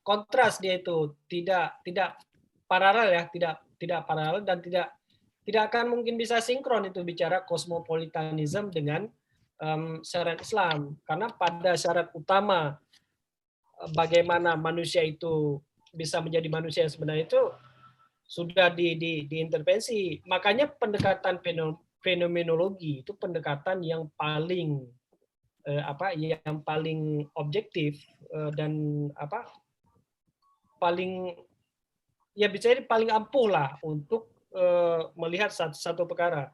Kontras dia itu tidak paralel ya, tidak paralel dan tidak akan mungkin bisa sinkron itu bicara kosmopolitanisme dengan syariat Islam, karena pada syarat utama bagaimana manusia itu bisa menjadi manusia yang sebenarnya itu sudah diintervensi. Makanya pendekatan fenomenologi itu pendekatan yang paling yang paling objektif dan paling ya bisa jadi paling ampuh lah untuk melihat satu perkara.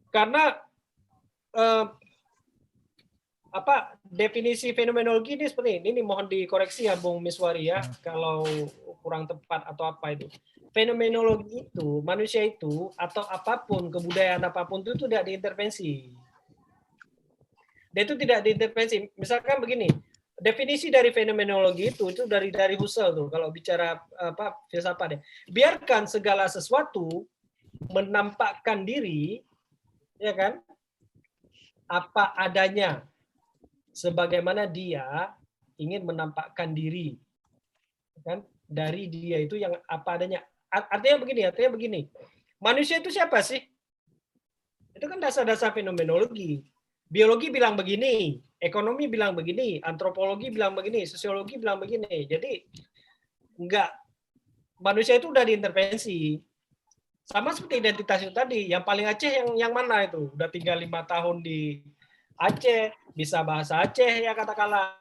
Karena definisi fenomenologi ini seperti ini mohon dikoreksi ya Bung Miswari ya kalau kurang tepat atau apa itu. Fenomenologi itu manusia itu atau apapun kebudayaan apapun itu tidak diintervensi. Dia itu tidak diintervensi. Misalkan begini, definisi dari fenomenologi itu dari Husserl tuh kalau bicara filsafat ya. Biarkan segala sesuatu menampakkan diri ya kan apa adanya sebagaimana dia ingin menampakkan diri kan dari dia itu yang apa adanya. Artinya begini, manusia itu siapa sih? Itu kan dasar-dasar fenomenologi. Biologi bilang begini, ekonomi bilang begini, antropologi bilang begini, sosiologi bilang begini. Jadi manusia itu udah diintervensi. Sama seperti identitas itu tadi, yang paling Aceh yang mana itu? Udah tinggal 5 tahun di Aceh, bisa bahasa Aceh ya katakanlah.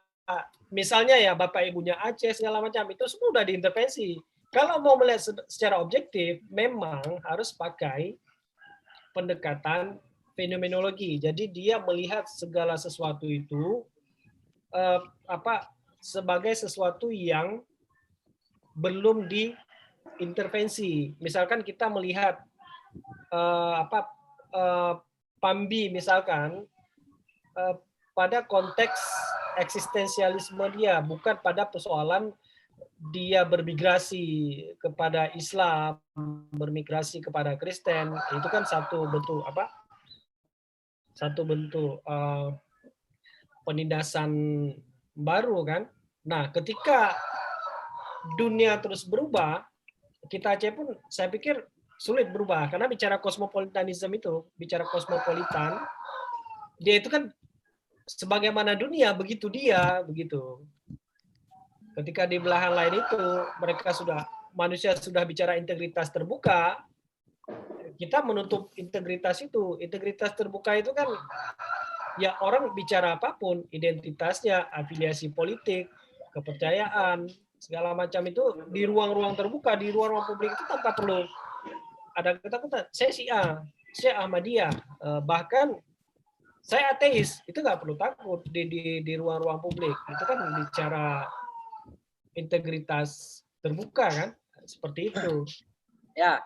Misalnya ya bapak ibunya Aceh segala macam, itu semua udah diintervensi. Kalau mau melihat secara objektif, memang harus pakai pendekatan fenomenologi. Jadi dia melihat segala sesuatu itu sebagai sesuatu yang belum diintervensi. Misalkan kita melihat Pambi misalkan pada konteks eksistensialisme dia, bukan pada persoalan dia bermigrasi kepada Islam, bermigrasi kepada Kristen. Itu kan satu bentuk penindasan baru kan. Nah, ketika dunia terus berubah, kita Aceh pun saya pikir sulit berubah karena bicara kosmopolitanisme itu, bicara kosmopolitan, dia itu kan sebagaimana dunia begitu dia begitu. Ketika di belahan lain itu manusia sudah bicara integritas terbuka, kita menutup integritas itu. Integritas terbuka itu kan ya orang bicara apapun, identitasnya, afiliasi politik, kepercayaan, segala macam itu di ruang-ruang terbuka, di ruang-ruang publik itu tanpa perlu ada ketakutan. Saya Syiah, saya Ahmadiyah, bahkan saya ateis, itu nggak perlu takut di ruang-ruang publik. Itu kan bicara integritas terbuka kan, seperti itu. Ya,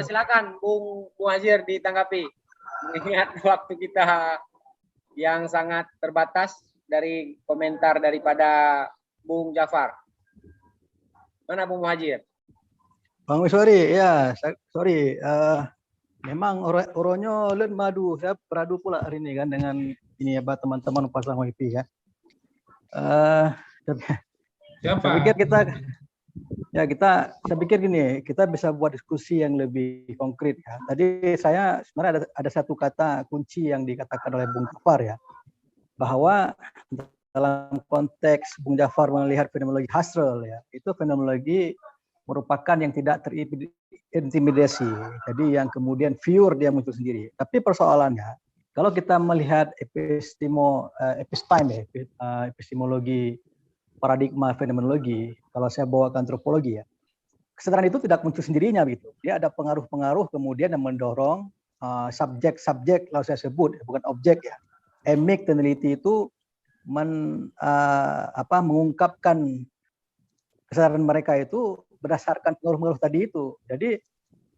silakan Bung Muhajir ditanggapi. Mengingat waktu kita yang sangat terbatas dari komentar daripada Bung Jafar. Mana Bung Muhajir? Bang Miswari, ya, sorry. Memang oronyo len madu. Saya beradu pula hari ini kan dengan ini ya teman-teman pasang WiFi ya. Saya pikir saya pikir gini, kita bisa buat diskusi yang lebih konkret ya. Tadi saya sebenarnya ada satu kata kunci yang dikatakan oleh Bung Jafar ya, bahwa dalam konteks Bung Jafar melihat fenomenologi Husserl ya, itu fenomenologi merupakan yang tidak terintimidasi. Jadi yang kemudian pure dia muncul sendiri. Tapi persoalannya, kalau kita melihat epistemologi paradigma fenomenologi, kalau saya bawa ke antropologi ya, kesadaran itu tidak muncul sendirinya begitu. Dia ada pengaruh-pengaruh kemudian yang mendorong subjek-subjek, kalau saya sebut bukan objek ya. Emig peneliti itu mengungkapkan kesadaran mereka itu berdasarkan pengaruh-pengaruh tadi itu. Jadi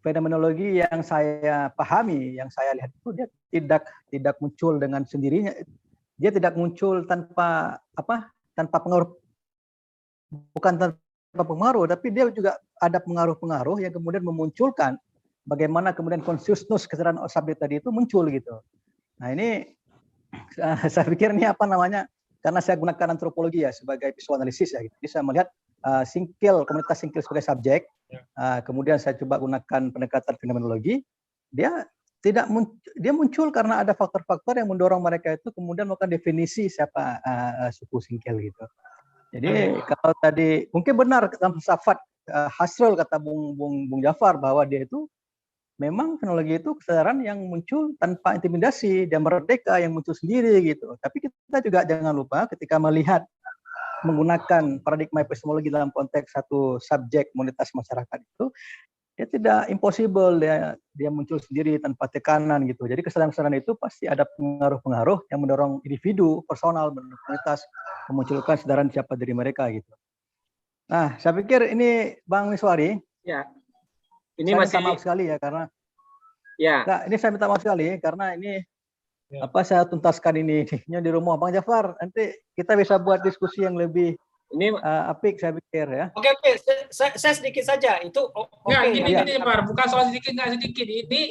fenomenologi yang saya pahami, yang saya lihat itu dia tidak muncul dengan sendirinya. Dia tidak muncul tanpa pengaruh, bukan tanpa pengaruh, tapi dia juga ada pengaruh-pengaruh yang kemudian memunculkan bagaimana kemudian consciousness kesadaran subjek tadi itu muncul gitu. Nah ini saya pikir ini apa namanya, karena saya gunakan antropologi ya sebagai visual analisis ya gitu. Jadi saya melihat komunitas singkil sebagai subjek, kemudian saya coba gunakan pendekatan fenomenologi, dia muncul karena ada faktor-faktor yang mendorong mereka itu kemudian melakukan definisi siapa suku singkil gitu. Jadi kalau tadi mungkin benar dalam filsafat Husserl kata Bung Jafar bahwa dia itu memang fenomenologi itu kesadaran yang muncul tanpa intimidasi, dia merdeka yang muncul sendiri gitu. Tapi kita juga jangan lupa ketika melihat menggunakan paradigma epistemologi dalam konteks satu subjek komunitas masyarakat itu, dia tidak impossible dia muncul sendiri tanpa tekanan gitu. Jadi kesadaran-kesadaran itu pasti ada pengaruh-pengaruh yang mendorong individu, personal, komunitas memunculkan kesadaran siapa diri mereka gitu. Nah, saya pikir ini Bang Miswari. Ya. Ini saya masih minta maaf sekali ya karena ini saya minta maaf sekali karena ini saya tuntaskan ini di rumah Bang Jafar. Nanti kita bisa buat diskusi yang lebih apik saya pikir ya. Oke, saya sedikit saja itu. Gini Mar, bukan soal sedikit nggak sedikit. Ini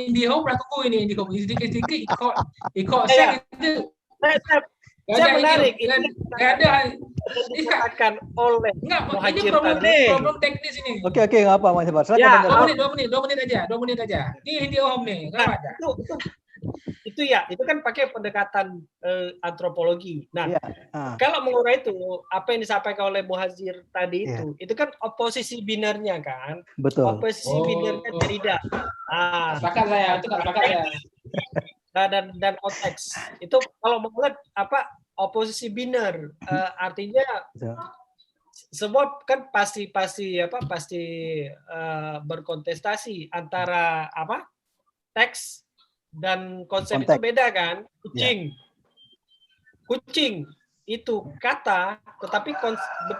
IndiHome berlaku ini IndiHome sedikit ikut saya itu. Saya menarik ini nggak ada dikatakan oleh ini problem teknis ini. Oke nggak apa Mas Jafar. Ya, 2 menit aja. Ini IndiHome nih, nggak ada. Itu kan pakai pendekatan antropologi. Nah, kalau mengurai itu apa yang disampaikan oleh Muhadzir tadi itu kan oposisi binernya kan. Betul. Oposisi binernya Derrida. Sepakat saya, itu nggak sepakat ya. Dan konteks itu kalau mengulat oposisi biner artinya semua kan pasti berkontestasi antara teks dan konsep itu beda kan. Kucing itu kata tetapi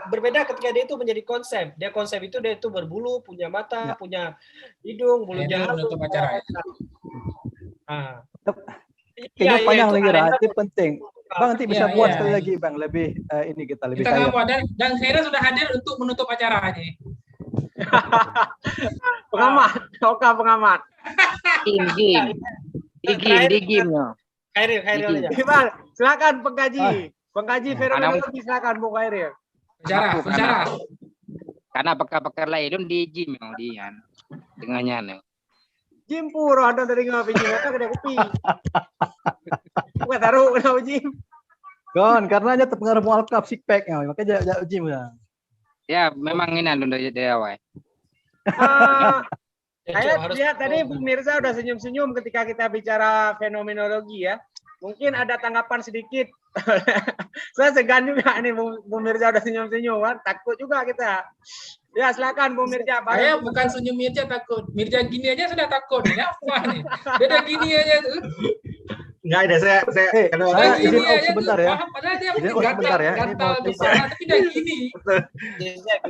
berbeda ketika dia itu menjadi konsep. Konsep itu dia itu berbulu, punya mata, punya hidung, bulu jahat. Kayaknya panjang lagi itu penting. Bang nanti bisa buat sekali lagi Bang lebih ini kita lebih kaya. Dan Khaira sudah hadir untuk menutup acara ini. pengamat. Digim. Khairil. Silakan pengkaji fenomenologi silakan Bung Khairil. Bicara. Karena pakar-pakar lain di gym yang dia dengannya nih. Jim puro ada dari ngopi Jim kita kedai kopi. Bukan taruh kenapa Jim? Karena dia terpengaruh World Cup six pack makanya jadi Jim ya. Ya memang ini dari awal. Saya lihat tadi Bu Mirza udah senyum-senyum ketika kita bicara fenomenologi ya. Mungkin ada tanggapan sedikit. Saya segan juga nih Bu Mirza udah senyum-senyum kan. Takut juga kita. Ya silakan Bu Mirza. Saya bukan senyum Mirza takut. Mirza gini aja sudah takut. Ini apa nih? Dia udah gini aja tuh. Enggak ada saya izin sebentar ya. Padahal dia sebentar ya. Gatal besar tapi udah gini.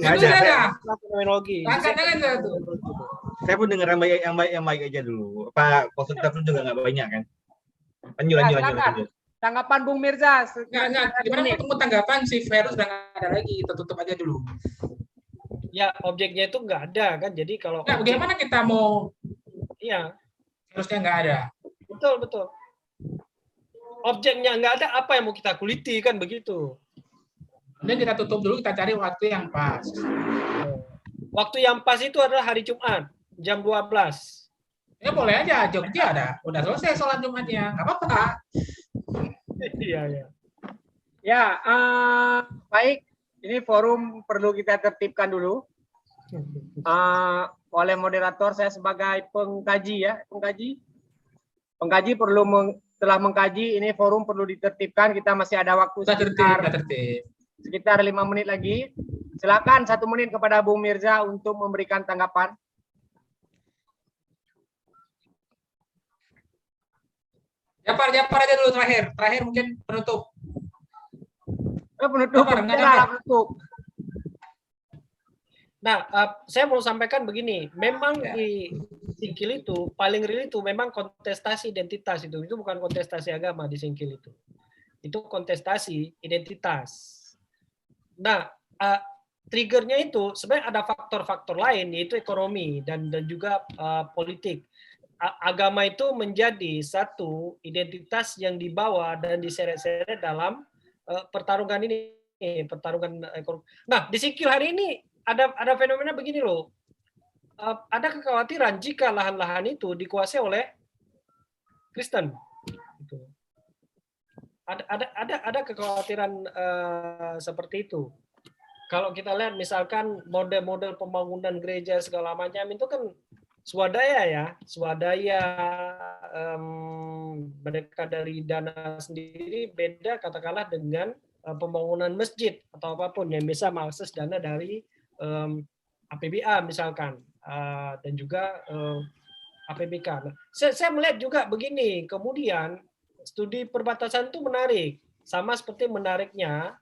Enggak ada. Fenomenologi. Angkat tuh. Saya pun dengar yang baik aja dulu. Apa konsultan juga nggak banyak kan? Lanjut. Tanggapan Bung Mirza. Enggak. Gimana ketemu tanggapan si Ferus udah nggak ada lagi. Kita tutup aja dulu. Ya objeknya itu nggak ada kan. Jadi kalau bagaimana kita mau? Iya. Harusnya nggak ada. Betul. Objeknya nggak ada, apa yang mau kita kuliti kan begitu. Kemudian kita tutup dulu, kita cari waktu yang pas. Waktu yang pas itu adalah hari Jumat jam 12. Ya boleh aja, Jogja ada. Udah selesai sholat Jumatnya, nggak apa-apa. Iya. Ya, baik. Ini forum perlu kita tertibkan dulu. Oleh moderator saya sebagai pengkaji ya, pengkaji telah mengkaji. Ini forum perlu ditertibkan. Kita masih ada waktu sekitar 5 menit lagi. Silakan 1 menit kepada Bung Mirza untuk memberikan tanggapan. Japar aja dulu terakhir mungkin penutup. Penutup. Nah, saya mau sampaikan begini, memang di Singkil itu paling real itu memang kontestasi identitas itu bukan kontestasi agama di Singkil itu kontestasi identitas. Nah, triggernya itu sebenarnya ada faktor-faktor lain, yaitu ekonomi dan juga politik. Agama itu menjadi satu identitas yang dibawa dan diseret-seret dalam pertarungan ini, pertarungan ekonomi. Nah, di Singkil hari ini ada fenomena begini loh. Ada kekhawatiran jika lahan-lahan itu dikuasai oleh Kristen. Gitu. Ada kekhawatiran seperti itu. Kalau kita lihat misalkan model-model pembangunan gereja segala macam itu kan swadaya, mereka dari dana sendiri beda katakanlah dengan pembangunan masjid atau apapun yang bisa mengakses dana dari APBA misalkan dan juga APBK. Nah, saya melihat juga begini, kemudian studi perbatasan itu menarik, sama seperti menariknya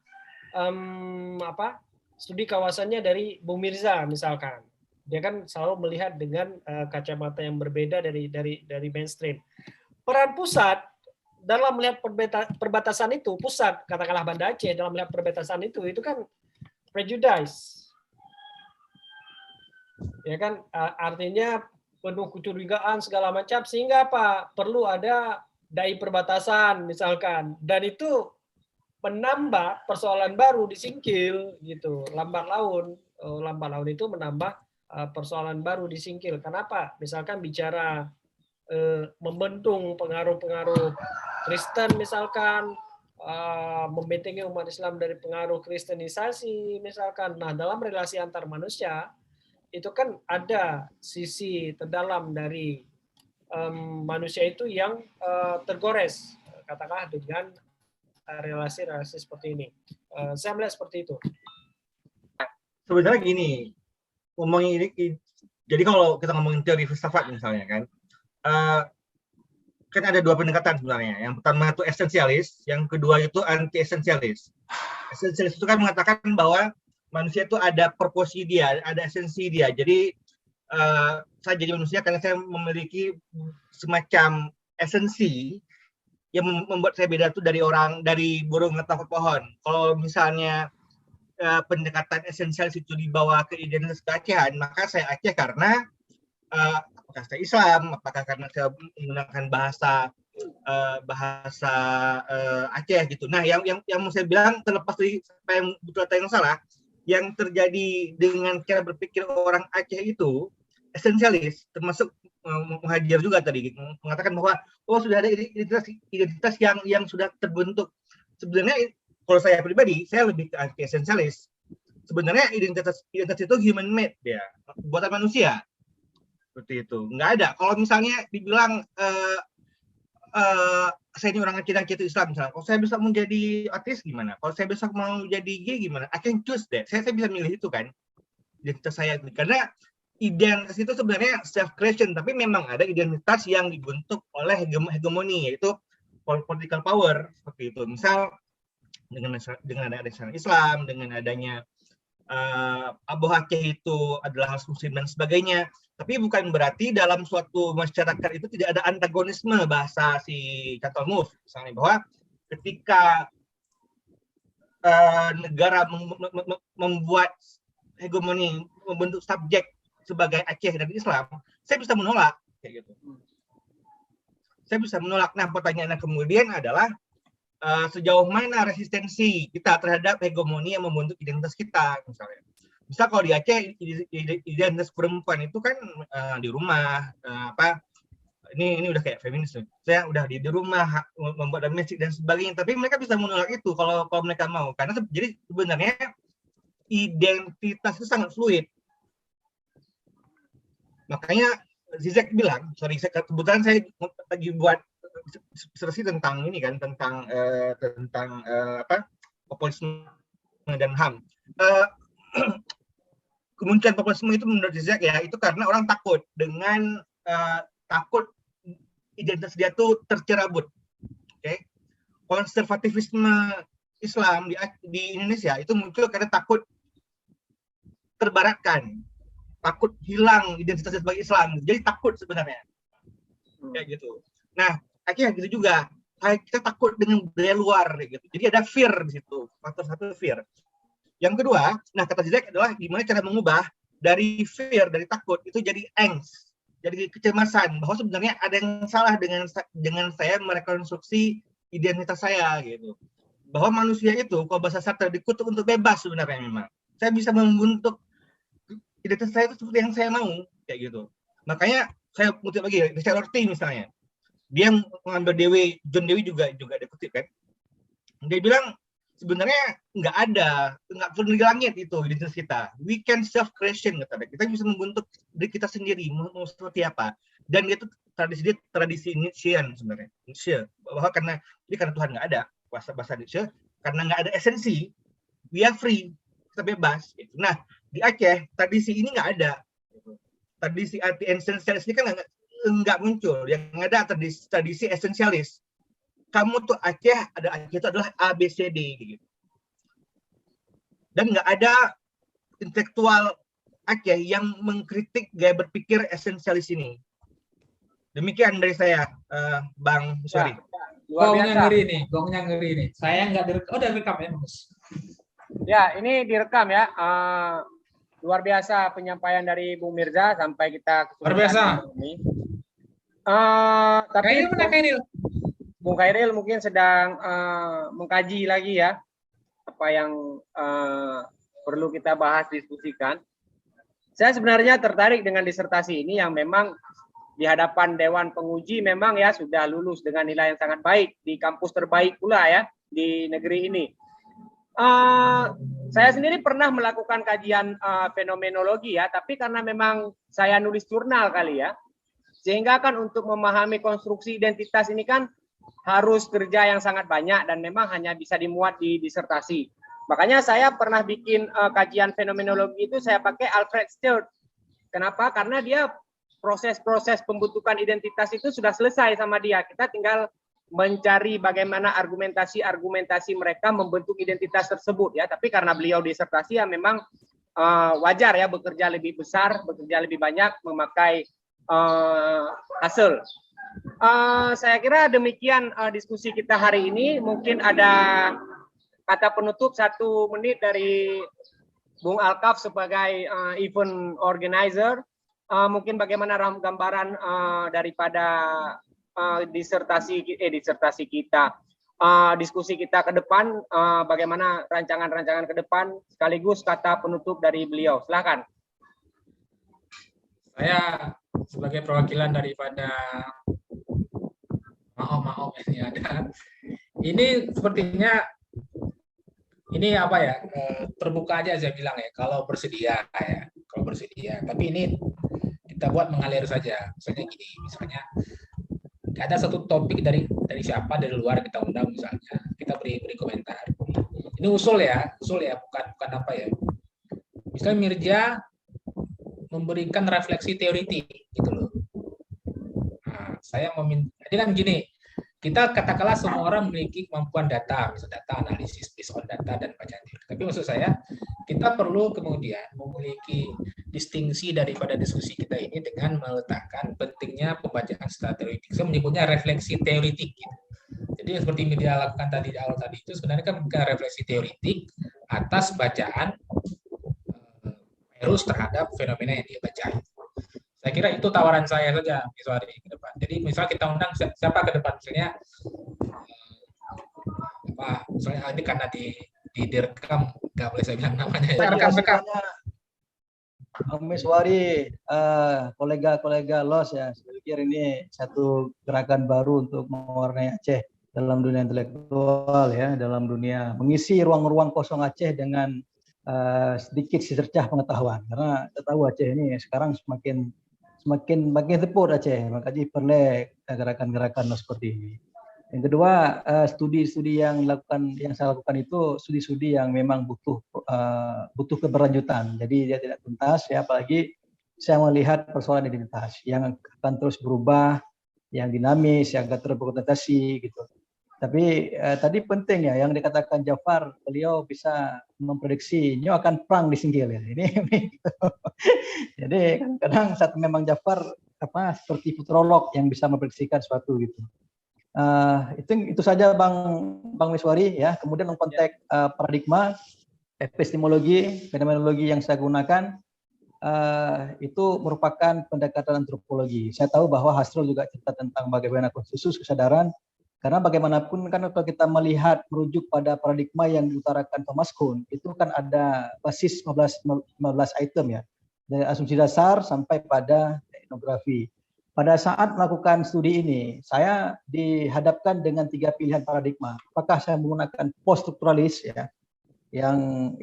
studi kawasannya dari Bung Mirza misalkan. Dia kan selalu melihat dengan kacamata yang berbeda dari mainstream. Peran pusat dalam melihat perbatasan itu, pusat katakanlah Banda Aceh dalam melihat perbatasan itu kan prejudice. Ya kan, artinya penuh kecurigaan segala macam, sehingga apa? Perlu ada dai perbatasan misalkan, dan itu menambah persoalan baru di Singkil gitu. Lambat laun itu menambah persoalan baru di Singkil. Kenapa? Misalkan bicara membentung pengaruh-pengaruh Kristen misalkan, membentengi umat Islam dari pengaruh kristenisasi misalkan. Nah, dalam relasi antar manusia itu kan ada sisi terdalam dari manusia itu yang tergores katakanlah dengan relasi-relasi seperti ini. Saya melihat seperti itu. Sebenarnya gini, ngomongin ini, jadi kalau kita ngomongin teori filsafat misalnya kan ada dua pendekatan sebenarnya. Yang pertama itu esensialis, yang kedua itu anti-esensialis. Esensialis itu kan mengatakan bahwa manusia itu ada purpose dia, ada esensi dia. Jadi saya jadi manusia karena saya memiliki semacam esensi yang membuat saya beda tuh dari burung atau pohon. Kalau misalnya pendekatan esensialis itu dibawa ke identitas keacehan, maka saya Aceh karena apakah saya Islam, apakah karena saya menggunakan bahasa Aceh gitu. Nah, yang mau saya bilang terlepas dari apa yang betul atau yang salah, yang terjadi dengan cara berpikir orang Aceh itu esensialis, termasuk Muhajir juga tadi mengatakan bahwa sudah ada identitas yang sudah terbentuk. Sebenarnya kalau saya pribadi, saya lebih ke anti esensialis. Sebenarnya identitas itu human made ya, buatan manusia. Seperti itu. Nggak ada. Kalau misalnya dibilang saya ini orang Aceh dan kita Islam misalnya, kalau saya bisa menjadi ateis gimana? Kalau saya bisa mau jadi gay gimana? I can choose that. Saya bisa milih itu kan. Identitas saya. Karena identitas itu sebenarnya self creation, tapi memang ada identitas yang dibentuk oleh hegemoni, yaitu political power seperti itu. Misal dengan adanya Islam, dengan adanya Abu Aceh itu adalah Muslim dan sebagainya. Tapi bukan berarti dalam suatu masyarakat itu tidak ada antagonisme, bahasa si Catolmus misalnya, bahwa ketika negara membuat hegemoni, membentuk subjek sebagai Aceh dan Islam, saya bisa menolak kayak gitu. Saya bisa menolak. Nah, pertanyaannya kemudian adalah sejauh mana resistensi kita terhadap hegemoni yang membentuk identitas kita misalnya. Misal kalau di Aceh identitas perempuan itu kan di rumah ini udah kayak feminis. Saya udah di rumah membuat domestik dan sebagainya, tapi mereka bisa menolak itu kalau mereka mau, karena jadi sebenarnya identitas itu sangat fluid. Makanya Zizek bilang, kebetulan saya lagi buat sersi tentang ini kan, tentang populisme dan HAM. Kemunculan populisme itu menurut Zizek ya, itu karena orang takut dengan takut identitas dia tuh tercerabut. Okay? Konservatifisme Islam di Indonesia itu muncul karena takut terbaratkan, takut hilang identitasnya sebagai Islam, jadi takut sebenarnya kayak gitu. Nah, akhirnya gitu juga, kita takut dengan budaya luar gitu. Jadi ada fear di situ, faktor satu fear. Yang kedua, nah kata Zizek adalah gimana cara mengubah dari fear, dari takut itu jadi angst, jadi kecemasan bahwa sebenarnya ada yang salah dengan saya merekonstruksi identitas saya gitu. Bahwa manusia itu, kalau bahasa Sartre, dikutuk untuk bebas sebenarnya memang. Saya bisa membentuk identitas saya itu seperti yang saya mau, kayak gitu. Makanya saya kutip lagi, Richard Rorty misalnya, dia mengambil John Dewey juga ada kutip kan. Dia bilang sebenarnya nggak perlu di langit itu identitas kita. We can self creation kata dia. Kita bisa membentuk diri kita sendiri mau seperti apa. Dan itu tradisi Nietzschean sebenarnya. Nietzsche bahwa karena Tuhan nggak ada, bahasa Nietzsche, karena nggak ada esensi, we are free, kita bebas. Nah di Aceh tradisi ini nggak ada. Tradisi arti esensialis ini kan nggak muncul. Yang ada tradisi esensialis. Kamu tuh Aceh itu adalah ABCD gitu. Dan nggak ada intelektual Aceh yang mengkritik gaya berpikir esensialis ini. Demikian dari saya, Bang Sorry. Gongnya ngeri nih. Saya nggak direkam. Oh, direkam ya, Mas. Ya, ini direkam ya. Luar biasa penyampaian dari Bung Mirza sampai kita luar biasa. Ini. Tapi Bung Khairil mungkin sedang mengkaji lagi ya apa yang perlu kita bahas diskusikan. Saya sebenarnya tertarik dengan disertasi ini yang memang di hadapan Dewan Penguji memang ya sudah lulus dengan nilai yang sangat baik di kampus terbaik pula ya di negeri ini. Saya sendiri pernah melakukan kajian fenomenologi ya, tapi karena memang saya nulis jurnal kali ya, sehingga kan untuk memahami konstruksi identitas ini kan harus kerja yang sangat banyak dan memang hanya bisa dimuat di disertasi. Makanya saya pernah bikin kajian fenomenologi itu saya pakai Alfred Stewart. Kenapa? Karena dia proses-proses pembentukan identitas itu sudah selesai sama dia. Kita tinggal mencari bagaimana argumentasi mereka membentuk identitas tersebut ya. Tapi karena beliau disertasi ya memang wajar ya bekerja lebih besar, bekerja lebih banyak, memakai hasil. Saya kira demikian diskusi kita hari ini. Mungkin ada kata penutup 1 menit dari Bung Alkaf sebagai event organizer. Mungkin bagaimana gambaran daripada disertasi kita, diskusi kita ke depan, bagaimana rancangan-rancangan ke depan, sekaligus kata penutup dari beliau. Silakan. Saya sebagai perwakilan daripada maaf ini ada. Ini sepertinya ini apa ya, terbuka aja saya bilang ya, kalau bersedia ya, Tapi ini kita buat mengalir saja. Misalnya gini, misalnya ada satu topik dari siapa dari luar kita undang misalnya, kita beri komentar. Ini usul ya, bukan apa ya. Misalnya Mirja memberikan refleksi teoritik gitu loh. Nah, saya meminta, jadi kan gini, kita katakanlah semua orang memiliki kemampuan data, misalnya data analisis, based on data dan bacaan teori. Tapi maksud saya, kita perlu kemudian memiliki distingsi daripada diskusi kita ini dengan meletakkan pentingnya pembacaan secara teoritik. Saya menyebutnya refleksi teoritik. Gitu. Jadi seperti media lakukan tadi di awal tadi itu sebenarnya kan bukan refleksi teoritik atas bacaan virus terhadap fenomena yang dia baca. Saya kira itu tawaran saya saja, Miswari, ke depan. Jadi misalnya kita undang siapa ke depan, misalnya ini karena direkam, nggak boleh saya bilang namanya. Rekam. Bang Miswari, kolega-kolega LOS ya, saya pikir ini satu gerakan baru untuk mewarnai Aceh dalam dunia intelektual ya, dalam dunia mengisi ruang-ruang kosong Aceh dengan sedikit secercah pengetahuan, karena kita tahu Aceh ini sekarang semakin teput Aceh, makanya perlu gerakan-gerakan seperti ini. Yang kedua, studi-studi yang saya lakukan itu studi-studi yang memang butuh keberlanjutan. Jadi dia tidak tuntas ya, apalagi saya melihat persoalan identitas yang akan terus berubah, yang dinamis, yang akan terus berkonotasi gitu. Tapi tadi penting ya yang dikatakan Jafar, beliau bisa memprediksi nyo akan perang di Singgil ya. Ini jadi kadang-kadang saat memang Jafar seperti futurolog yang bisa memprediksikan sesuatu gitu. Itu saja Bang Miswari ya. Kemudian konteks paradigma epistemologi, fenomenologi yang saya gunakan itu merupakan pendekatan antropologi. Saya tahu bahwa Husserl juga cerita tentang bagaimana konsensus kesadaran, karena bagaimanapun kan kalau kita melihat merujuk pada paradigma yang diutarakan Thomas Kuhn, itu kan ada basis 15 item ya, dari asumsi dasar sampai pada etnografi. Pada saat melakukan studi ini, saya dihadapkan dengan 3 pilihan paradigma. Apakah saya menggunakan post-strukturalis ya, yang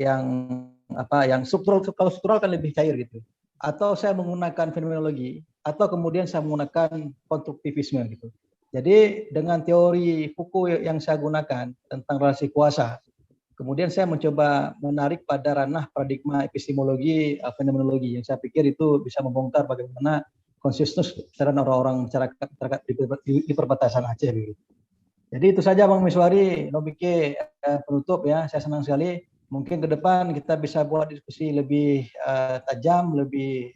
struktural, kalau struktural kan lebih cair gitu, atau saya menggunakan fenomenologi, atau kemudian saya menggunakan konstruktivisme gitu. Jadi dengan teori Foucault yang saya gunakan tentang relasi kuasa, kemudian saya mencoba menarik pada ranah paradigma epistemologi, fenomenologi, yang saya pikir itu bisa membongkar bagaimana konsisten kesadaran orang-orang masyarakat di perbatasan Aceh. Jadi itu saja Bang Miswari, Nobike penutup ya. Saya senang sekali. Mungkin ke depan kita bisa buat diskusi lebih tajam, lebih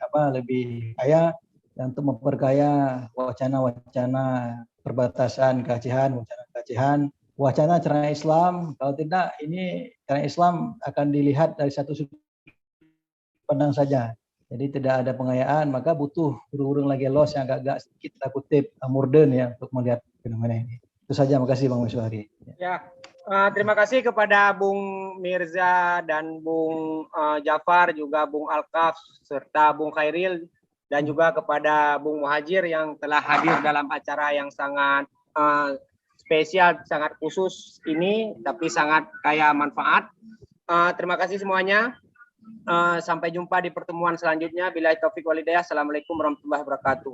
kaya, dan untuk memperkaya wacana-wacana perbatasan keacehan, wacana cerana Islam. Kalau tidak, ini cerana Islam akan dilihat dari satu sudut pandang saja. Jadi tidak ada pengayaan, maka butuh guru-guru lagi los yang agak sedikit kutip modern ya untuk melihat fenomena ini. Itu saja, makasih Bang Miswari. Ya, terima kasih kepada Bung Mirza dan Bung Jafar, juga Bung Alkaf, serta Bung Khairil, dan juga kepada Bung Muhajir yang telah hadir dalam acara yang sangat spesial, sangat khusus ini, tapi sangat kaya manfaat. Terima kasih semuanya. Sampai jumpa di pertemuan selanjutnya. Billahi taufiq wal hidayah. Assalamualaikum warahmatullahi wabarakatuh.